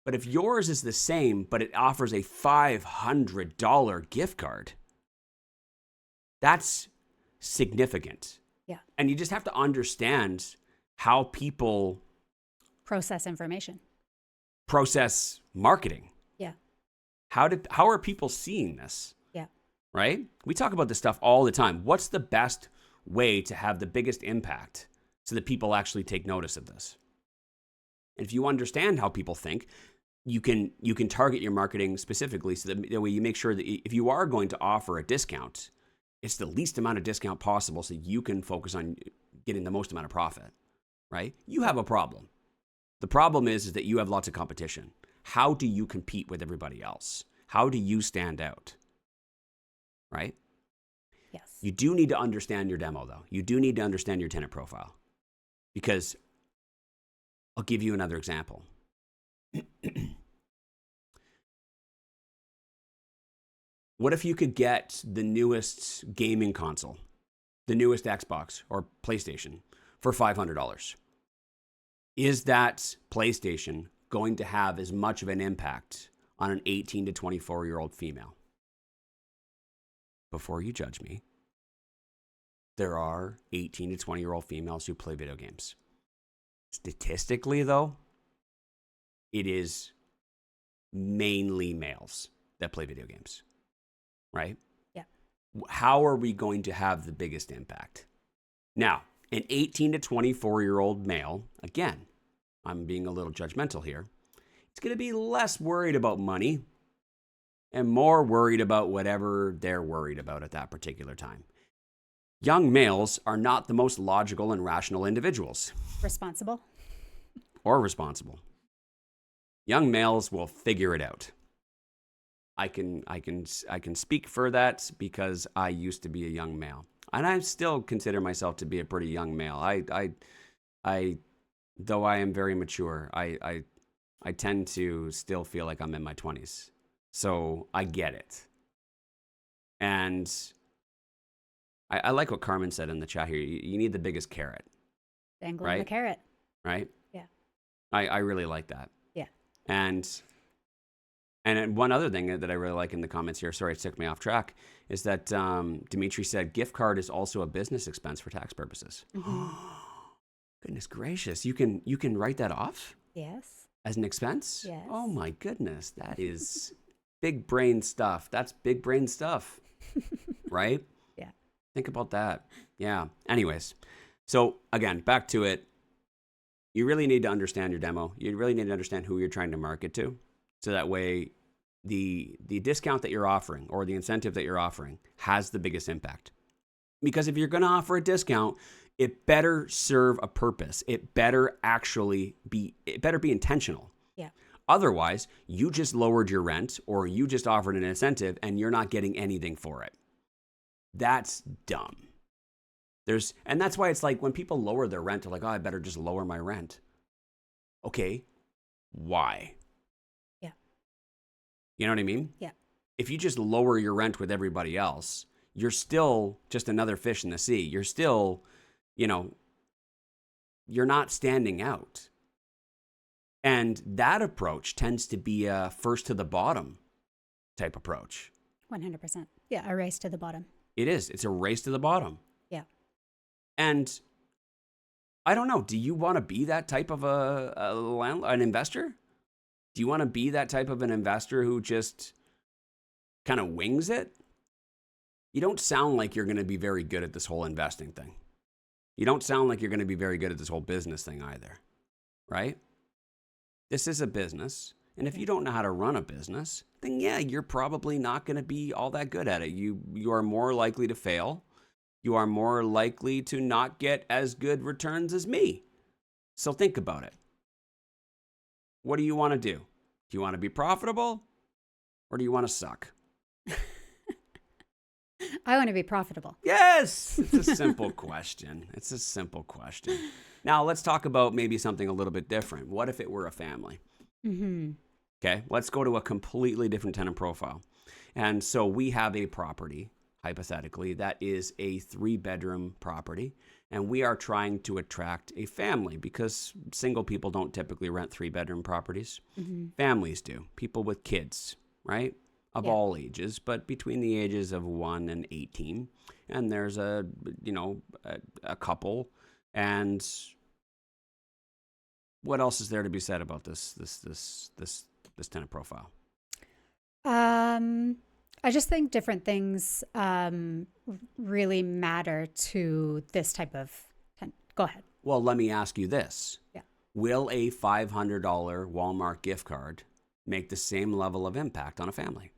But if yours is the same, but it offers a $500 gift card, that's significant. Yeah. And you just have to understand how people Process information. process marketing. Yeah. How are people seeing this? Yeah. Right? We talk about this stuff all the time. What's the best way to have the biggest impact so that people actually take notice of this? And if you understand how people think, you can target your marketing specifically so that way you make sure that if you are going to offer a discount, it's the least amount of discount possible so you can focus on getting the most amount of profit, right? You have a problem. The problem is that you have lots of competition. How do you compete with everybody else? How do you stand out, right? Yes. You do need to understand your demo, though. You do need to understand your tenant profile, because I'll give you another example. What if you could get the newest gaming console, the newest Xbox or PlayStation for $500? Is that PlayStation going to have as much of an impact on an 18 to 24-year-old female? Before you judge me, there are 18 to 20-year-old females who play video games. Statistically, though, it is mainly males that play video games, right? Yeah. How are we going to have the biggest impact? Now, an 18 to 24-year-old male, again, I'm being a little judgmental here, it's going to be less worried about money and more worried about whatever they're worried about at that particular time. Young males are not the most logical and rational individuals. Responsible. Or responsible. Young males will figure it out. I can speak for that because I used to be a young male, and I still consider myself to be a pretty young male. I though I am very mature, I tend to still feel like I'm in my 20s. So I get it. And I like what Carmen said in the chat here. You need the biggest carrot, Dangling right? the carrot. Right? Yeah. I really like that. Yeah. And one other thing that I really like in the comments here, sorry it took me off track, is that Dimitri said gift card is also a business expense for tax purposes. Mm-hmm. Goodness gracious. You can write that off Yes. as an expense? Yes. Oh my goodness. That is big brain stuff. That's big brain stuff. Right? Yeah. Think about that. Yeah. Anyways, so again, back to it. You really need to understand your demo. You really need to understand who you're trying to market to. So that way the discount that you're offering or the incentive that you're offering has the biggest impact. Because if you're going to offer a discount, it better serve a purpose. It better be intentional. Yeah. Otherwise, you just lowered your rent or you just offered an incentive and you're not getting anything for it. That's dumb. And that's why it's like when people lower their rent, they're like, oh, I better just lower my rent. Okay, why? Yeah. You know what I mean? Yeah. If you just lower your rent with everybody else, you're still just another fish in the sea. You're still, you're not standing out. And that approach tends to be a first to the bottom type approach. 100%. Yeah, a race to the bottom. It is. It's a race to the bottom. Yeah. And I don't know. Do you want to be that type of an investor? Do you want to be that type of an investor who just kind of wings it? You don't sound like you're going to be very good at this whole investing thing. You don't sound like you're going to be very good at this whole business thing either, right? This is a business. And if you don't know how to run a business, then yeah, you're probably not going to be all that good at it. You are more likely to fail. You are more likely to not get as good returns as me. So think about it. What do you want to do? Do you want to be profitable or do you want to suck? I want to be profitable. Yes! It's a simple question. It's a simple question. Now, let's talk about maybe something a little bit different. What if it were a family? Mm-hmm. Okay, let's go to a completely different tenant profile. And so we have a property, hypothetically, that is a 3-bedroom property. And we are trying to attract a family because single people don't typically rent 3-bedroom properties. Mm-hmm. Families do. People with kids, right? Of all ages, but between the ages of 1 and 18. And there's a couple. And what else is there to be said about this tenant profile? I just think different things really matter to this type of tenant. Go ahead. Well, let me ask you this. Yeah. Will a $500 Walmart gift card make the same level of impact on a family?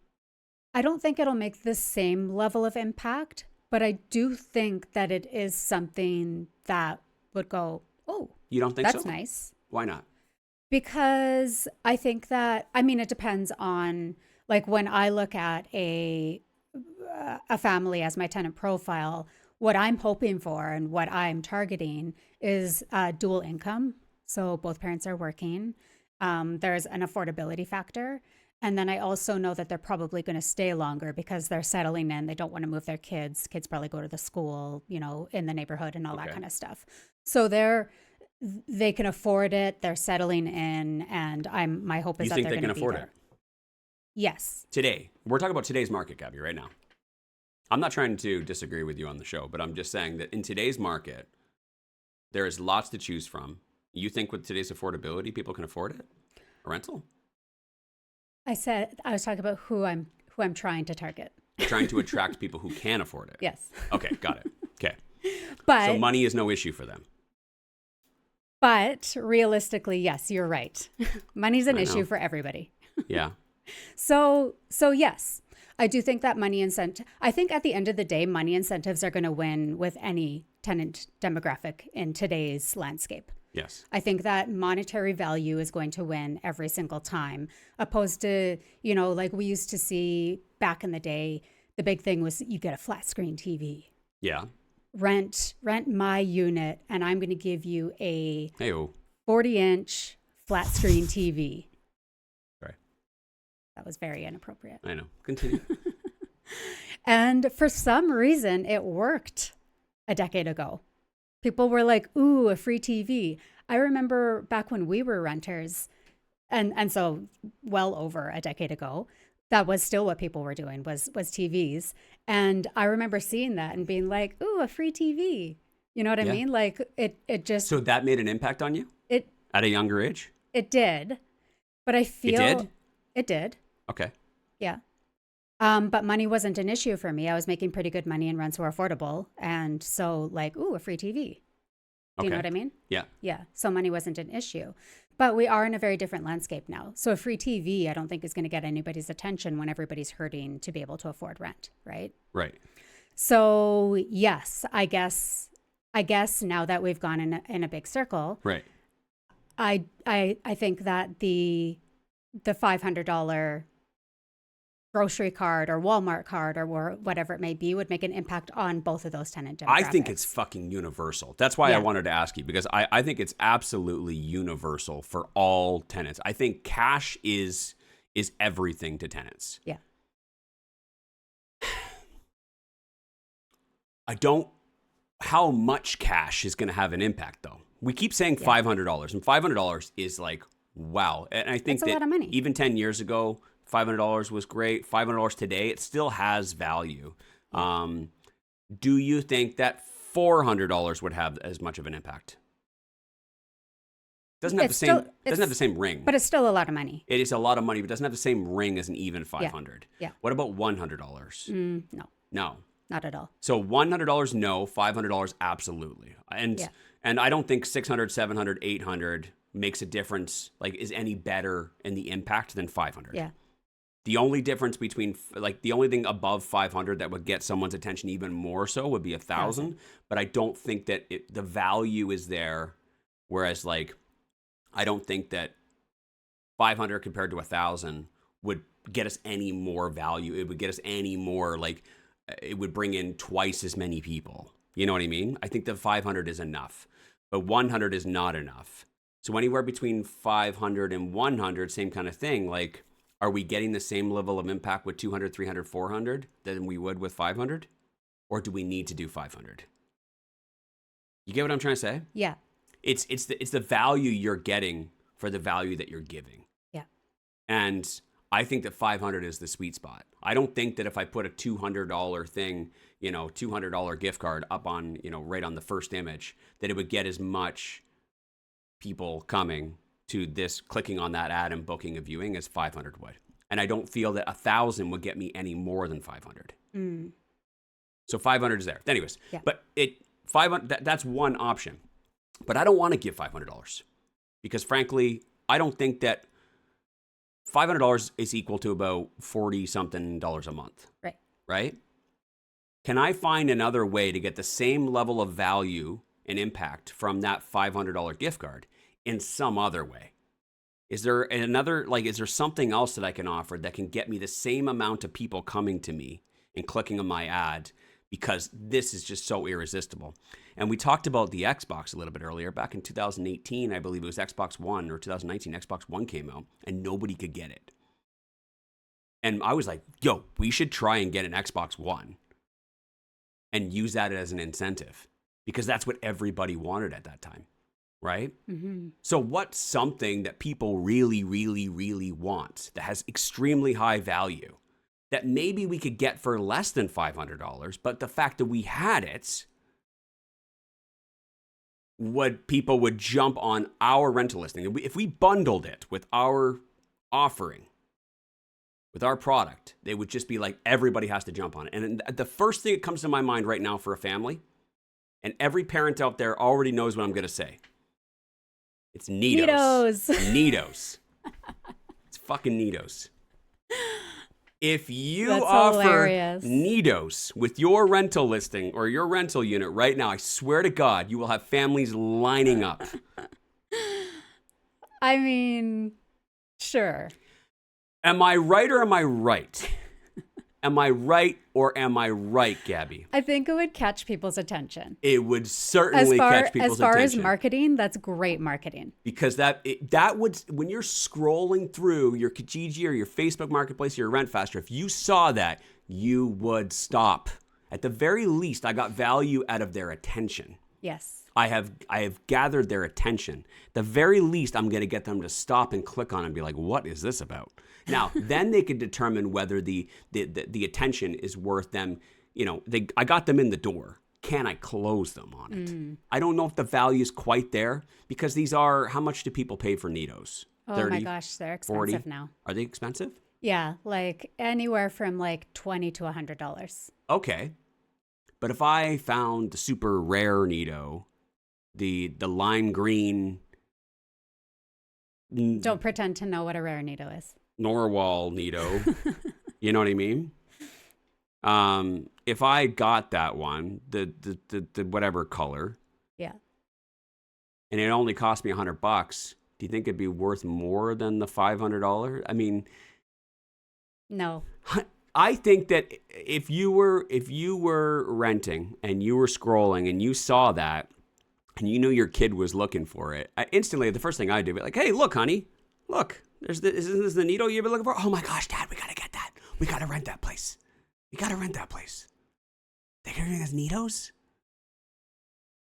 I don't think it'll make the same level of impact, but I do think that it is something that would go, oh, you don't think so? That's nice. Why not? Because I think that, it depends on, like when I look at a family as my tenant profile, what I'm hoping for and what I'm targeting is dual income. So both parents are working. There's an affordability factor. And then I also know that they're probably going to stay longer because they're settling in. They don't want to move their kids. Kids probably go to the school, in the neighborhood and all that kind of stuff. So they can afford it. They're settling in, and my hope is that they're going to be there. You think they can afford it? Yes. Today, we're talking about today's market, Gabby, right now. I'm not trying to disagree with you on the show, but I'm just saying that in today's market, there is lots to choose from. You think with today's affordability, people can afford it? A rental? I was talking about who I'm trying to target. You're trying to attract people who can afford it. Yes. Okay, got it. Okay. So money is no issue for them. But realistically, yes, you're right. Money's an issue for everybody. Yeah. So yes, I do think that I think at the end of the day, money incentives are going to win with any tenant demographic in today's landscape. Yes. I think that monetary value is going to win every single time, opposed to, like we used to see back in the day, the big thing was you get a flat screen TV. Yeah. Rent my unit, and I'm going to give you a Hey-o. 40-inch flat screen TV. Sorry. That was very inappropriate. I know. Continue. And for some reason, it worked a decade ago. People were like, ooh, a free TV. I remember back when we were renters, and so well over a decade ago, that was still what people were doing was TVs. And I remember seeing that and being like, ooh, a free TV. You know what I Yeah. mean? Like it just So that made an impact on you it at a younger age? it did. But I feel it did. Okay. Yeah. But money wasn't an issue for me. I was making pretty good money and rents were affordable. And so like, ooh, a free TV. Do you know what I mean? Yeah. Yeah. So money wasn't an issue. But we are in a very different landscape now. So a free TV, I don't think is going to get anybody's attention when everybody's hurting to be able to afford rent, right? Right. So yes, I guess now that we've gone in a big circle, Right. I think that the $500 grocery card or Walmart card or whatever it may be would make an impact on both of those tenant demographics. I think it's fucking universal. That's why Yeah. I wanted to ask you, because I think it's absolutely universal for all tenants. I think cash is everything to tenants. Yeah. How much cash is going to have an impact though? We keep saying $500, and $500 is like, wow. And I think It's a lot of money. even 10 years ago, $500 was great. $500 today, it still has value. Do you think that $400 would have as much of an impact? Doesn't have the same ring. But it's still a lot of money. It is a lot of money, but doesn't have the same ring as an even 500. Yeah. What about $100? No, No. not at all. So $100, no. $500, absolutely. And I don't think 600, 700, 800 makes a difference, like is any better in the impact than 500. Yeah. The only difference between, like the only thing above 500 that would get someone's attention even more so would be 1,000. But I don't think that the value is there. Whereas like, I don't think that 500 compared to 1,000 would get us any more value. It would get us any more, like it would bring in twice as many people. You know what I mean? I think the 500 is enough, but 100 is not enough. So anywhere between 500 and 100, same kind of thing. Like, are we getting the same level of impact with 200, 300, 400 than we would with 500? Or do we need to do 500? You get what I'm trying to say? Yeah. It's the value you're getting for the value that you're giving. Yeah. And I think that 500 is the sweet spot. I don't think that if I put a $200 thing, $200 gift card up on, right on the first image, that it would get as much people coming to this, clicking on that ad and booking a viewing as 500 would. And I don't feel that 1,000 would get me any more than 500. So 500 is there. Anyways, but 500, that's one option. But I don't want to give $500 because frankly, I don't think that $500 is equal to about $40-something a month. Right? Can I find another way to get the same level of value and impact from that $500 gift card in some other way? Is there is there something else that I can offer that can get me the same amount of people coming to me and clicking on my ad? Because this is just so irresistible. And we talked about the Xbox a little bit earlier. Back in 2018, I believe it was Xbox One, or 2019, Xbox One came out, and nobody could get it. And I was like, yo, we should try and get an Xbox One and use that as an incentive, because that's what everybody wanted at that time, right? So what's something that people really, really, really want that has extremely high value that maybe we could get for less than $500, but the fact that we had it, people would jump on our rental listing. If we bundled it with our offering, with our product, they would just be like, everybody has to jump on it. And the first thing that comes to my mind right now for a family, and every parent out there already knows what I'm going to say. It's neatos. Neatos. It's fucking neatos. If you offer hilarious. neatos with your rental listing or your rental unit right now, I swear to God, you will have families lining up. I mean, sure. Am I right or am I right? Am I right or am I right, Gabby? I think it would catch people's attention. It would certainly catch people's as far attention. as marketing, that's great marketing. Because that would, when you're scrolling through your Kijiji or your Facebook Marketplace or your RentFaster, if you saw that, you would stop. At the very least, I got value out of their attention. Yes. I have gathered their attention. The very least, I'm going to get them to stop and click on it and be like, what is this about? Now, then they could determine whether the attention is worth them. I got them in the door. Can I close them on it? I don't know if the value is quite there because these are, how much do people pay for Nidos? Oh 30, my gosh, they're expensive 40? now. Are they expensive? Yeah, like anywhere from like $20 to $100. Okay. But if I found the super rare Nido, the lime green... Don't pretend to know what a rare Nido is. Norwal Nido, you know what I mean? If I got that one, the whatever color, yeah, and it only cost me $100, do you think it'd be worth more than the $500? I mean, no. I think that if you were renting and you were scrolling and you saw that and you knew your kid was looking for it, instantly the first thing I do be like, hey, look, honey, look. Isn't this the Nido you've been looking for? Oh my gosh, Dad, we gotta get that. We gotta rent that place. They're giving us Nidos?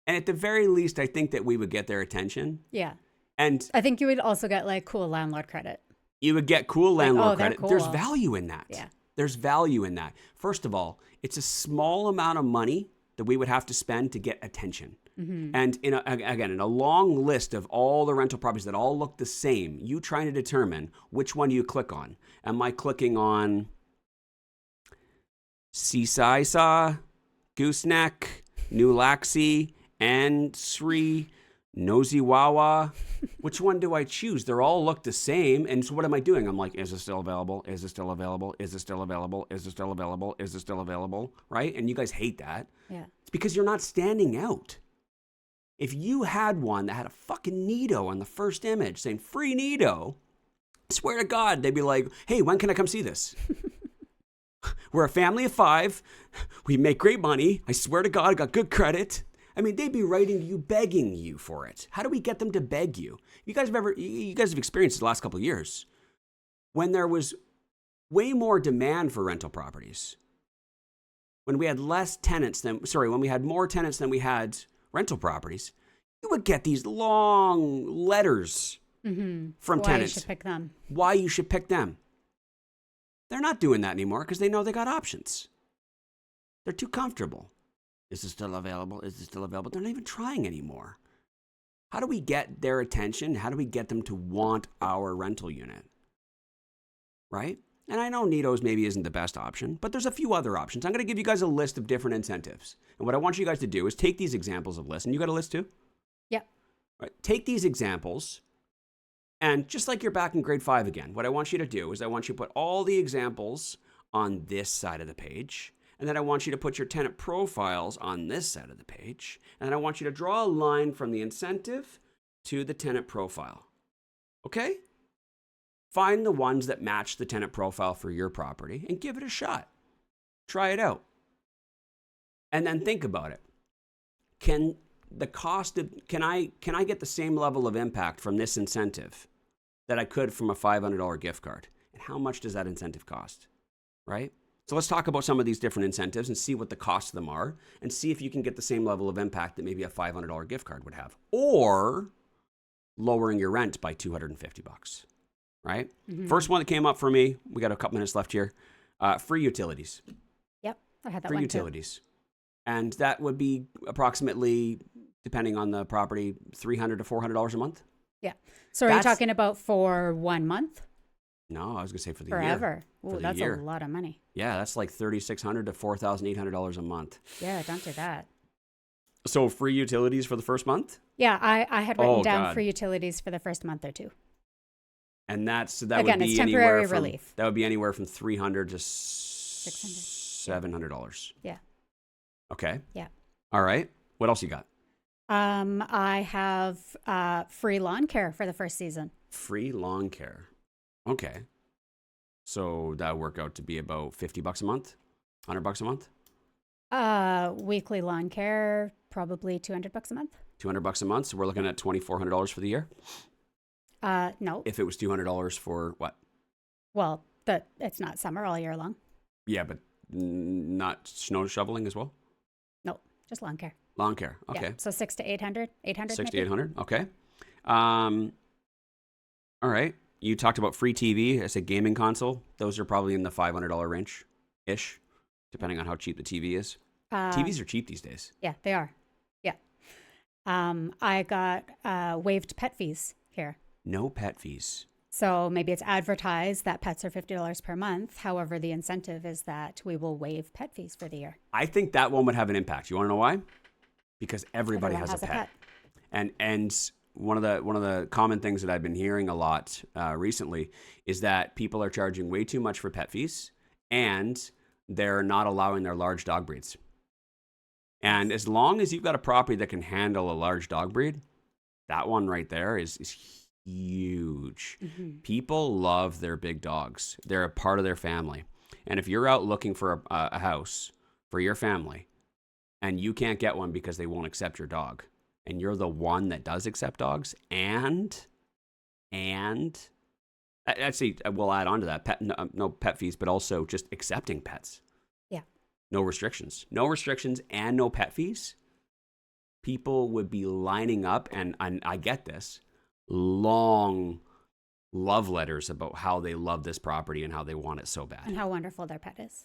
And at the very least, I think that we would get their attention. Yeah. And I think you would also get like cool landlord credit. You would get cool landlord credit. Cool. There's value in that. Yeah. There's value in that. First of all, it's a small amount of money that we would have to spend to get attention. Mm-hmm. And in a long list of all the rental properties that all look the same, you trying to determine which one you click on. Am I clicking on Seaside, Gooseneck, New Laxey, and Sri, Nosy Wawa? Which one do I choose? They all look the same. And so what am I doing? I'm like, is this still available? Is this still available? Is this still available? Is this still available? Is this still available? Right? And you guys hate that. Yeah. It's because you're not standing out. If you had one that had a fucking Nido on the first image saying free Nido, I swear to God, they'd be like, hey, when can I come see this? We're a family of 5. We make great money. I swear to God, I got good credit. I mean, they'd be writing to you, begging you for it. How do we get them to beg you? You guys have experienced the last couple of years when there was way more demand for rental properties. When we had when we had more tenants than we had rental properties, you would get these long letters from tenants. Why you should pick them. Why you should pick them. They're not doing that anymore because they know they got options. They're too comfortable. Is this still available? Is this still available? They're not even trying anymore. How do we get their attention? How do we get them to want our rental unit? Right? And I know Nidos maybe isn't the best option, but there's a few other options. I'm going to give you guys a list of different incentives. And what I want you guys to do is take these examples of lists. And you got a list too? Yep. Right. Take these examples. And just like you're back in grade 5 again, what I want you to do is I want you to put all the examples on this side of the page. And then I want you to put your tenant profiles on this side of the page. And then I want you to draw a line from the incentive to the tenant profile. Okay? Find the ones that match the tenant profile for your property and give it a shot. Try it out. And then think about it. Can I get the same level of impact from this incentive that I could from a $500 gift card? And how much does that incentive cost? Right? So let's talk about some of these different incentives and see what the costs of them are and see if you can get the same level of impact that maybe a $500 gift card would have, or lowering your rent by $250, right? Mm-hmm. First one that came up for me, we got a couple minutes left here, free utilities. Yep, I had that free one utilities. Too. And that would be approximately, depending on the property, $300 to $400 a month. Yeah. So are you talking about for 1 month? No, I was going to say for the Forever. year. Ooh, that's a lot of money. Yeah, that's like $3,600 to $4,800 a month. Yeah, don't do that. So free utilities for the first month? Yeah, I had written down free utilities for the first month or two. And that Again, would be it's temporary anywhere relief. That would be anywhere from $300 to $700. Yeah. Okay. Yeah. All right. What else you got? I have free lawn care for the first season. Free lawn care. Okay. So that would work out to be about $50 a month, $100 a month. Weekly lawn care, probably $200 a month. $200 a month. So we're looking at $2,400 for the year. No. If it was $200 for what? Well, it's not summer all year long. Yeah, but not snow shoveling as well. No, just lawn care. Lawn care. Okay. Yeah, so 600 to 800. 800. 6 to maybe? 800. Okay. All right. You talked about free TV. I said gaming console. Those are probably in the $500 range ish, depending on how cheap the TV is. TVs are cheap these days. Yeah, they are. Yeah. I got waived pet fees here. No pet fees. So maybe it's advertised that pets are $50 per month. However, the incentive is that we will waive pet fees for the year. I think that one would have an impact. You want to know why? Because everybody Everyone has a pet. And one of the common things that I've been hearing a lot recently is that people are charging way too much for pet fees, and they're not allowing their large dog breeds. And as long as you've got a property that can handle a large dog breed, that one right there is huge. Mm-hmm. People love their big dogs. They're a part of their family. And if you're out looking for a house for your family and you can't get one because they won't accept your dog, and you're the one that does accept dogs, and actually we'll add on to that, no pet fees, but also just accepting pets. Yeah. No restrictions and no pet fees. People would be lining up, and I get this, long love letters about how they love this property and how they want it so bad. And how wonderful their pet is.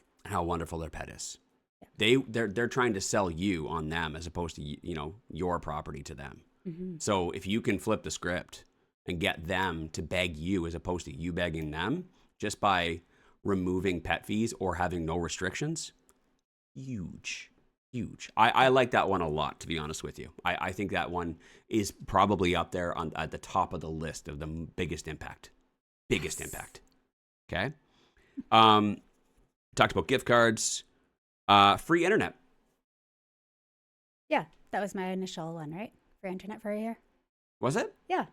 Yeah. They're trying to sell you on them as opposed to, your property to them. Mm-hmm. So if you can flip the script and get them to beg you as opposed to you begging them just by removing pet fees or having no restrictions, huge. I like that one a lot, to be honest with you. I think that one is probably up there at the top of the list of the biggest impact. Okay. Talked about gift cards, free internet. Yeah, that was my initial one, right? Free internet for a year. Was it? Yeah.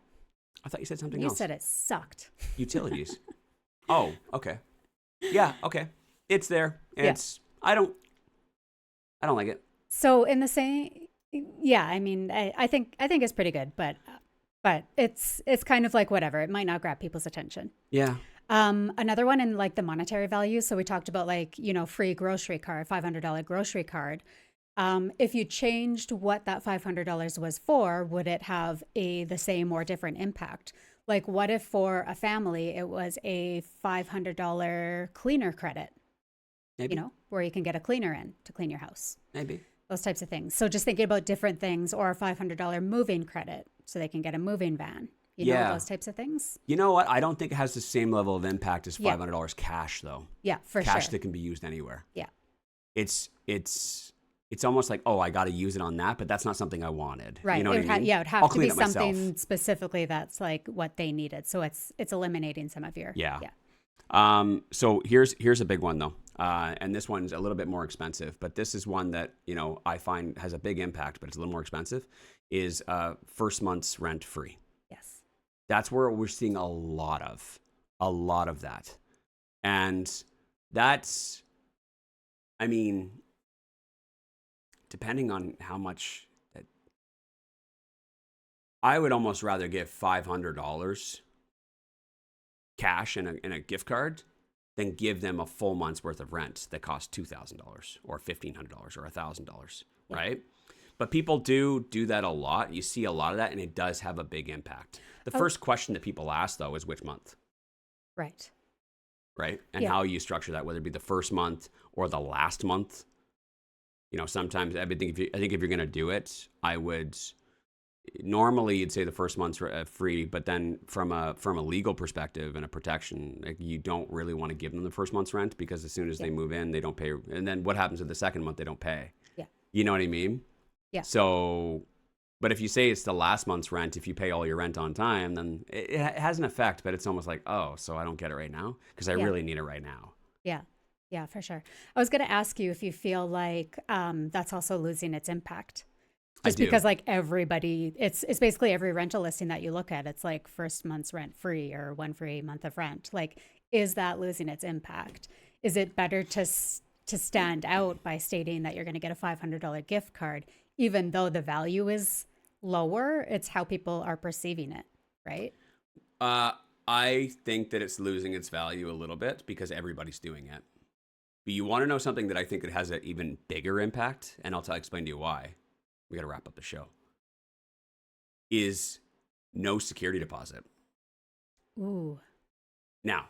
I thought you said something You else. said it sucked. Utilities. Oh, okay. Yeah, okay. It's there. It's I don't like it. So in the same, yeah, I mean, I think it's pretty good, but it's kind of like whatever. It might not grab people's attention. Yeah. Another one in like the monetary value. So we talked about like, free grocery card, $500 grocery card. If you changed what that $500 was for, would it have the same or different impact? Like what if for a family, it was a $500 cleaner credit? Maybe. Where you can get a cleaner in to clean your house. Maybe. Those types of things. So just thinking about different things, or a $500 moving credit so they can get a moving van. You know, those types of things. You know what? I don't think it has the same level of impact as $500 cash, though. Yeah, for sure. Cash that can be used anywhere. Yeah. It's almost like, oh, I got to use it on that, but that's not something I wanted. Right. You know what I mean? Yeah, it would I'll have to clean be it myself. something specifically that's like what they needed. So it's eliminating some of your. Yeah. Yeah. So here's a big one though. And this one's a little bit more expensive, but this is one that, I find has a big impact, but it's a little more expensive, is first month's rent free. Yes. That's where we're seeing a lot of that. And that's, I mean, depending on how much, I would almost rather give $500 cash in a gift card than give them a full month's worth of rent that costs $2,000 or $1,500 or $1,000, right? But people do that a lot. You see a lot of that, and it does have a big impact. The first question that people ask, though, is which month? Right. Right? And how you structure that, whether it be the first month or the last month. Sometimes I think if you're going to do it, I would normally you'd say the first month's free, but then from a legal perspective and a protection, you don't really want to give them the first month's rent, because as soon as they move in, they don't pay. And then what happens with the second month? They don't pay. Yeah. You know what I mean? Yeah. So, but if you say it's the last month's rent, if you pay all your rent on time, then it has an effect, but it's almost like, oh, so I don't get it right now because I really need it right now. Yeah. Yeah, for sure. I was going to ask you if you feel like that's also losing its impact. Just because like everybody, it's basically every rental listing that you look at, it's like first month's rent free or one free month of rent. Like is that losing its impact? Is it better to stand out by stating that you're going to get a $500 gift card, even though the value is lower? It's how people are perceiving it, right? I think that it's losing its value a little bit because everybody's doing it. But you want to know something that I think it has an even bigger impact, and I'll explain to you why. We got to wrap up the show. Is no security deposit. Ooh. Now,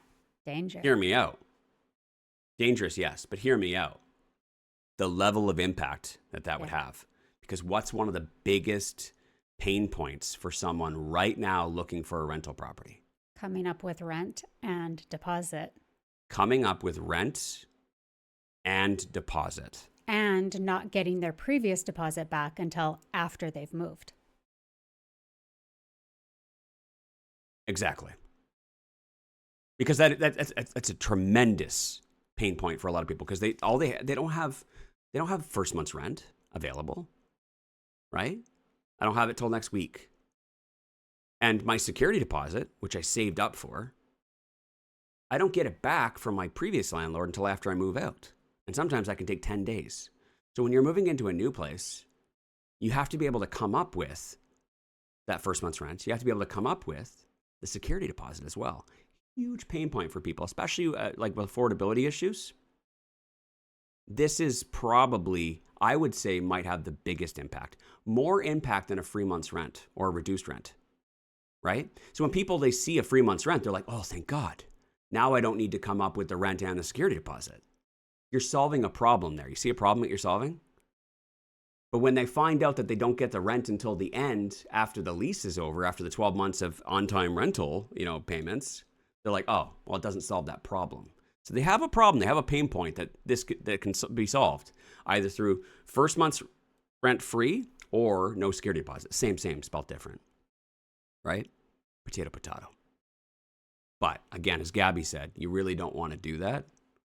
Danger. hear me out. Dangerous, yes, but hear me out. The level of impact that would have. Because what's one of the biggest pain points for someone right now looking for a rental property? Coming up with rent and deposit. Coming up with rent and deposit. And not getting their previous deposit back until after they've moved. Exactly. Because that's a tremendous pain point for a lot of people because they don't have first month's rent available, right? I don't have it till next week. And my security deposit, which I saved up for, I don't get it back from my previous landlord until after I move out. And sometimes that can take 10 days. So when you're moving into a new place, you have to be able to come up with that first month's rent. You have to be able to come up with the security deposit as well. Huge pain point for people, especially like with affordability issues. This is probably, I would say, might have the biggest impact. More impact than a free month's rent or a reduced rent, right? So when people, they see a free month's rent, they're like, oh, thank God. Now I don't need to come up with the rent and the security deposit. You're solving a problem there. You see a problem that you're solving? But when they find out that they don't get the rent until the end, after the lease is over, after the 12 months of on-time rental, payments, they're like, oh, well, it doesn't solve that problem. So they have a problem. They have a pain point that can be solved either through first month's rent free or no security deposit. Same, spelled different, right? Potato, potato. But again, as Gabby said, you really don't want to do that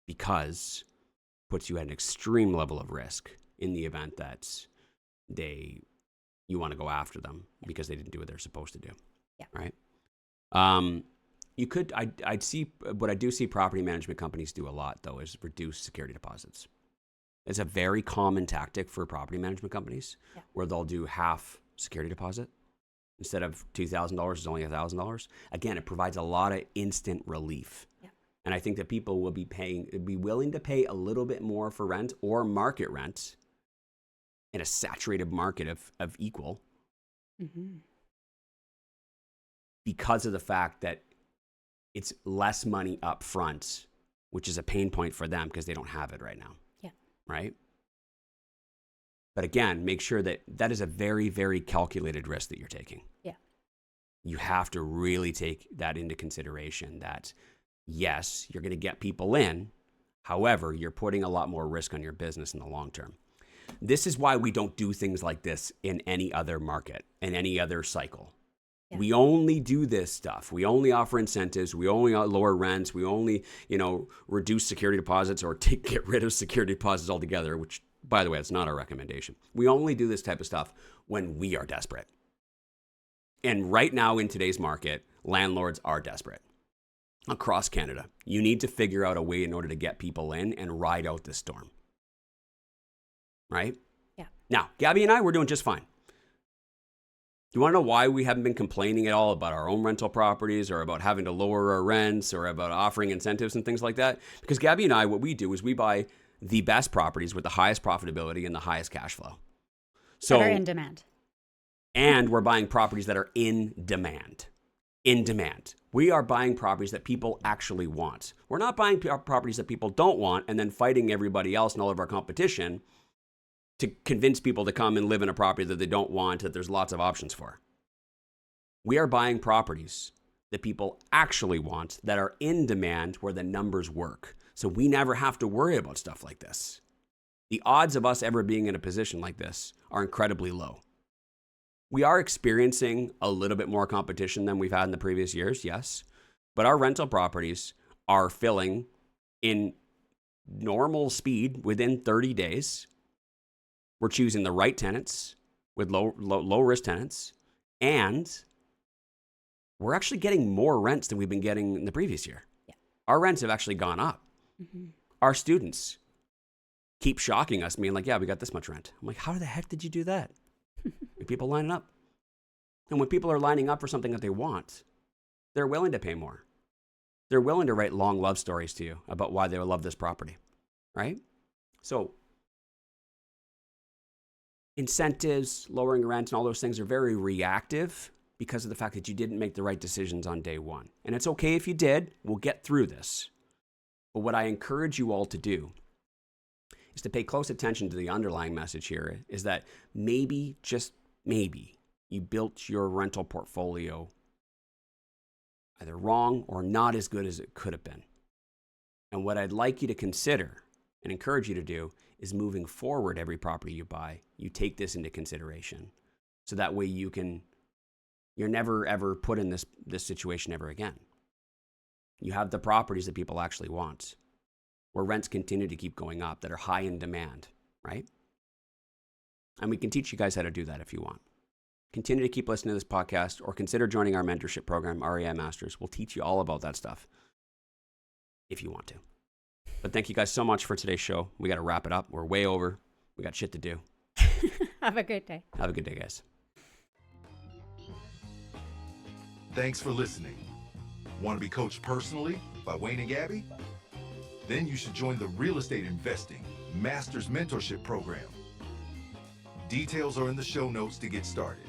because it puts you at an extreme level of risk in the event that you want to go after them because they didn't do what they're supposed to do. Yeah. Right. You could, I'd see, what I do see property management companies do a lot though is reduce security deposits. It's a very common tactic for property management companies where they'll do half security deposit. Instead of $2,000, it's only $1,000. Again, it provides a lot of instant relief. Yeah. And I think that people will be willing to pay a little bit more for rent or market rent in a saturated market of equal because of the fact that it's less money up front, which is a pain point for them because they don't have it right now. Yeah. Right? But again, make sure that is a very, very calculated risk that you're taking. Yeah. You have to really take that into consideration that, yes, you're going to get people in. However, you're putting a lot more risk on your business in the long term. This is why we don't do things like this in any other market, in any other cycle. Yeah. We only do this stuff. We only offer incentives. We only lower rents. We only, reduce security deposits or get rid of security deposits altogether, which, by the way, it's not our recommendation. We only do this type of stuff when we are desperate. And right now in today's market, landlords are desperate. Across Canada, you need to figure out a way in order to get people in and ride out this storm. Right? Yeah. Now, Gabby and I, we're doing just fine. You want to know why we haven't been complaining at all about our own rental properties or about having to lower our rents or about offering incentives and things like that? Because Gabby and I, what we do is we buy the best properties with the highest profitability and the highest cash flow. So, that are in demand. And we're buying properties that are in demand. In demand. We are buying properties that people actually want. We're not buying properties that people don't want and then fighting everybody else and all of our competition to convince people to come and live in a property that they don't want, that there's lots of options for. We are buying properties that people actually want, that are in demand, where the numbers work. So we never have to worry about stuff like this. The odds of us ever being in a position like this are incredibly low. We are experiencing a little bit more competition than we've had in the previous years, yes. But our rental properties are filling in normal speed within 30 days. We're choosing the right tenants with low risk tenants, and we're actually getting more rents than we've been getting in the previous year. Yeah. Our rents have actually gone up. Our students keep shocking us, being like, yeah, we got this much rent. I'm like, how the heck did you do that? People lining up. And when people are lining up for something that they want, they're willing to pay more. They're willing to write long love stories to you about why they love this property, right? So incentives, lowering rent, and all those things are very reactive because of the fact that you didn't make the right decisions on day one. And it's okay if you did. We'll get through this. But what I encourage you all to do is to pay close attention to the underlying message here, is that maybe, just maybe, you built your rental portfolio either wrong or not as good as it could have been. And what I'd like you to consider and encourage you to do is moving forward, every property you buy, you take this into consideration. So that way you're never ever put in this situation ever again. You have the properties that people actually want, where rents continue to keep going up, that are high in demand, right? And we can teach you guys how to do that if you want. Continue to keep listening to this podcast, or consider joining our mentorship program, REI Masters. We'll teach you all about that stuff if you want to. But thank you guys so much for today's show. We got to wrap it up. We're way over. We got shit to do. Have a great day. Have a good day, guys. Thanks for listening. Want to be coached personally by Wayne and Gabby? Then you should join the Real Estate Investing Masters Mentorship Program. Details are in the show notes to get started.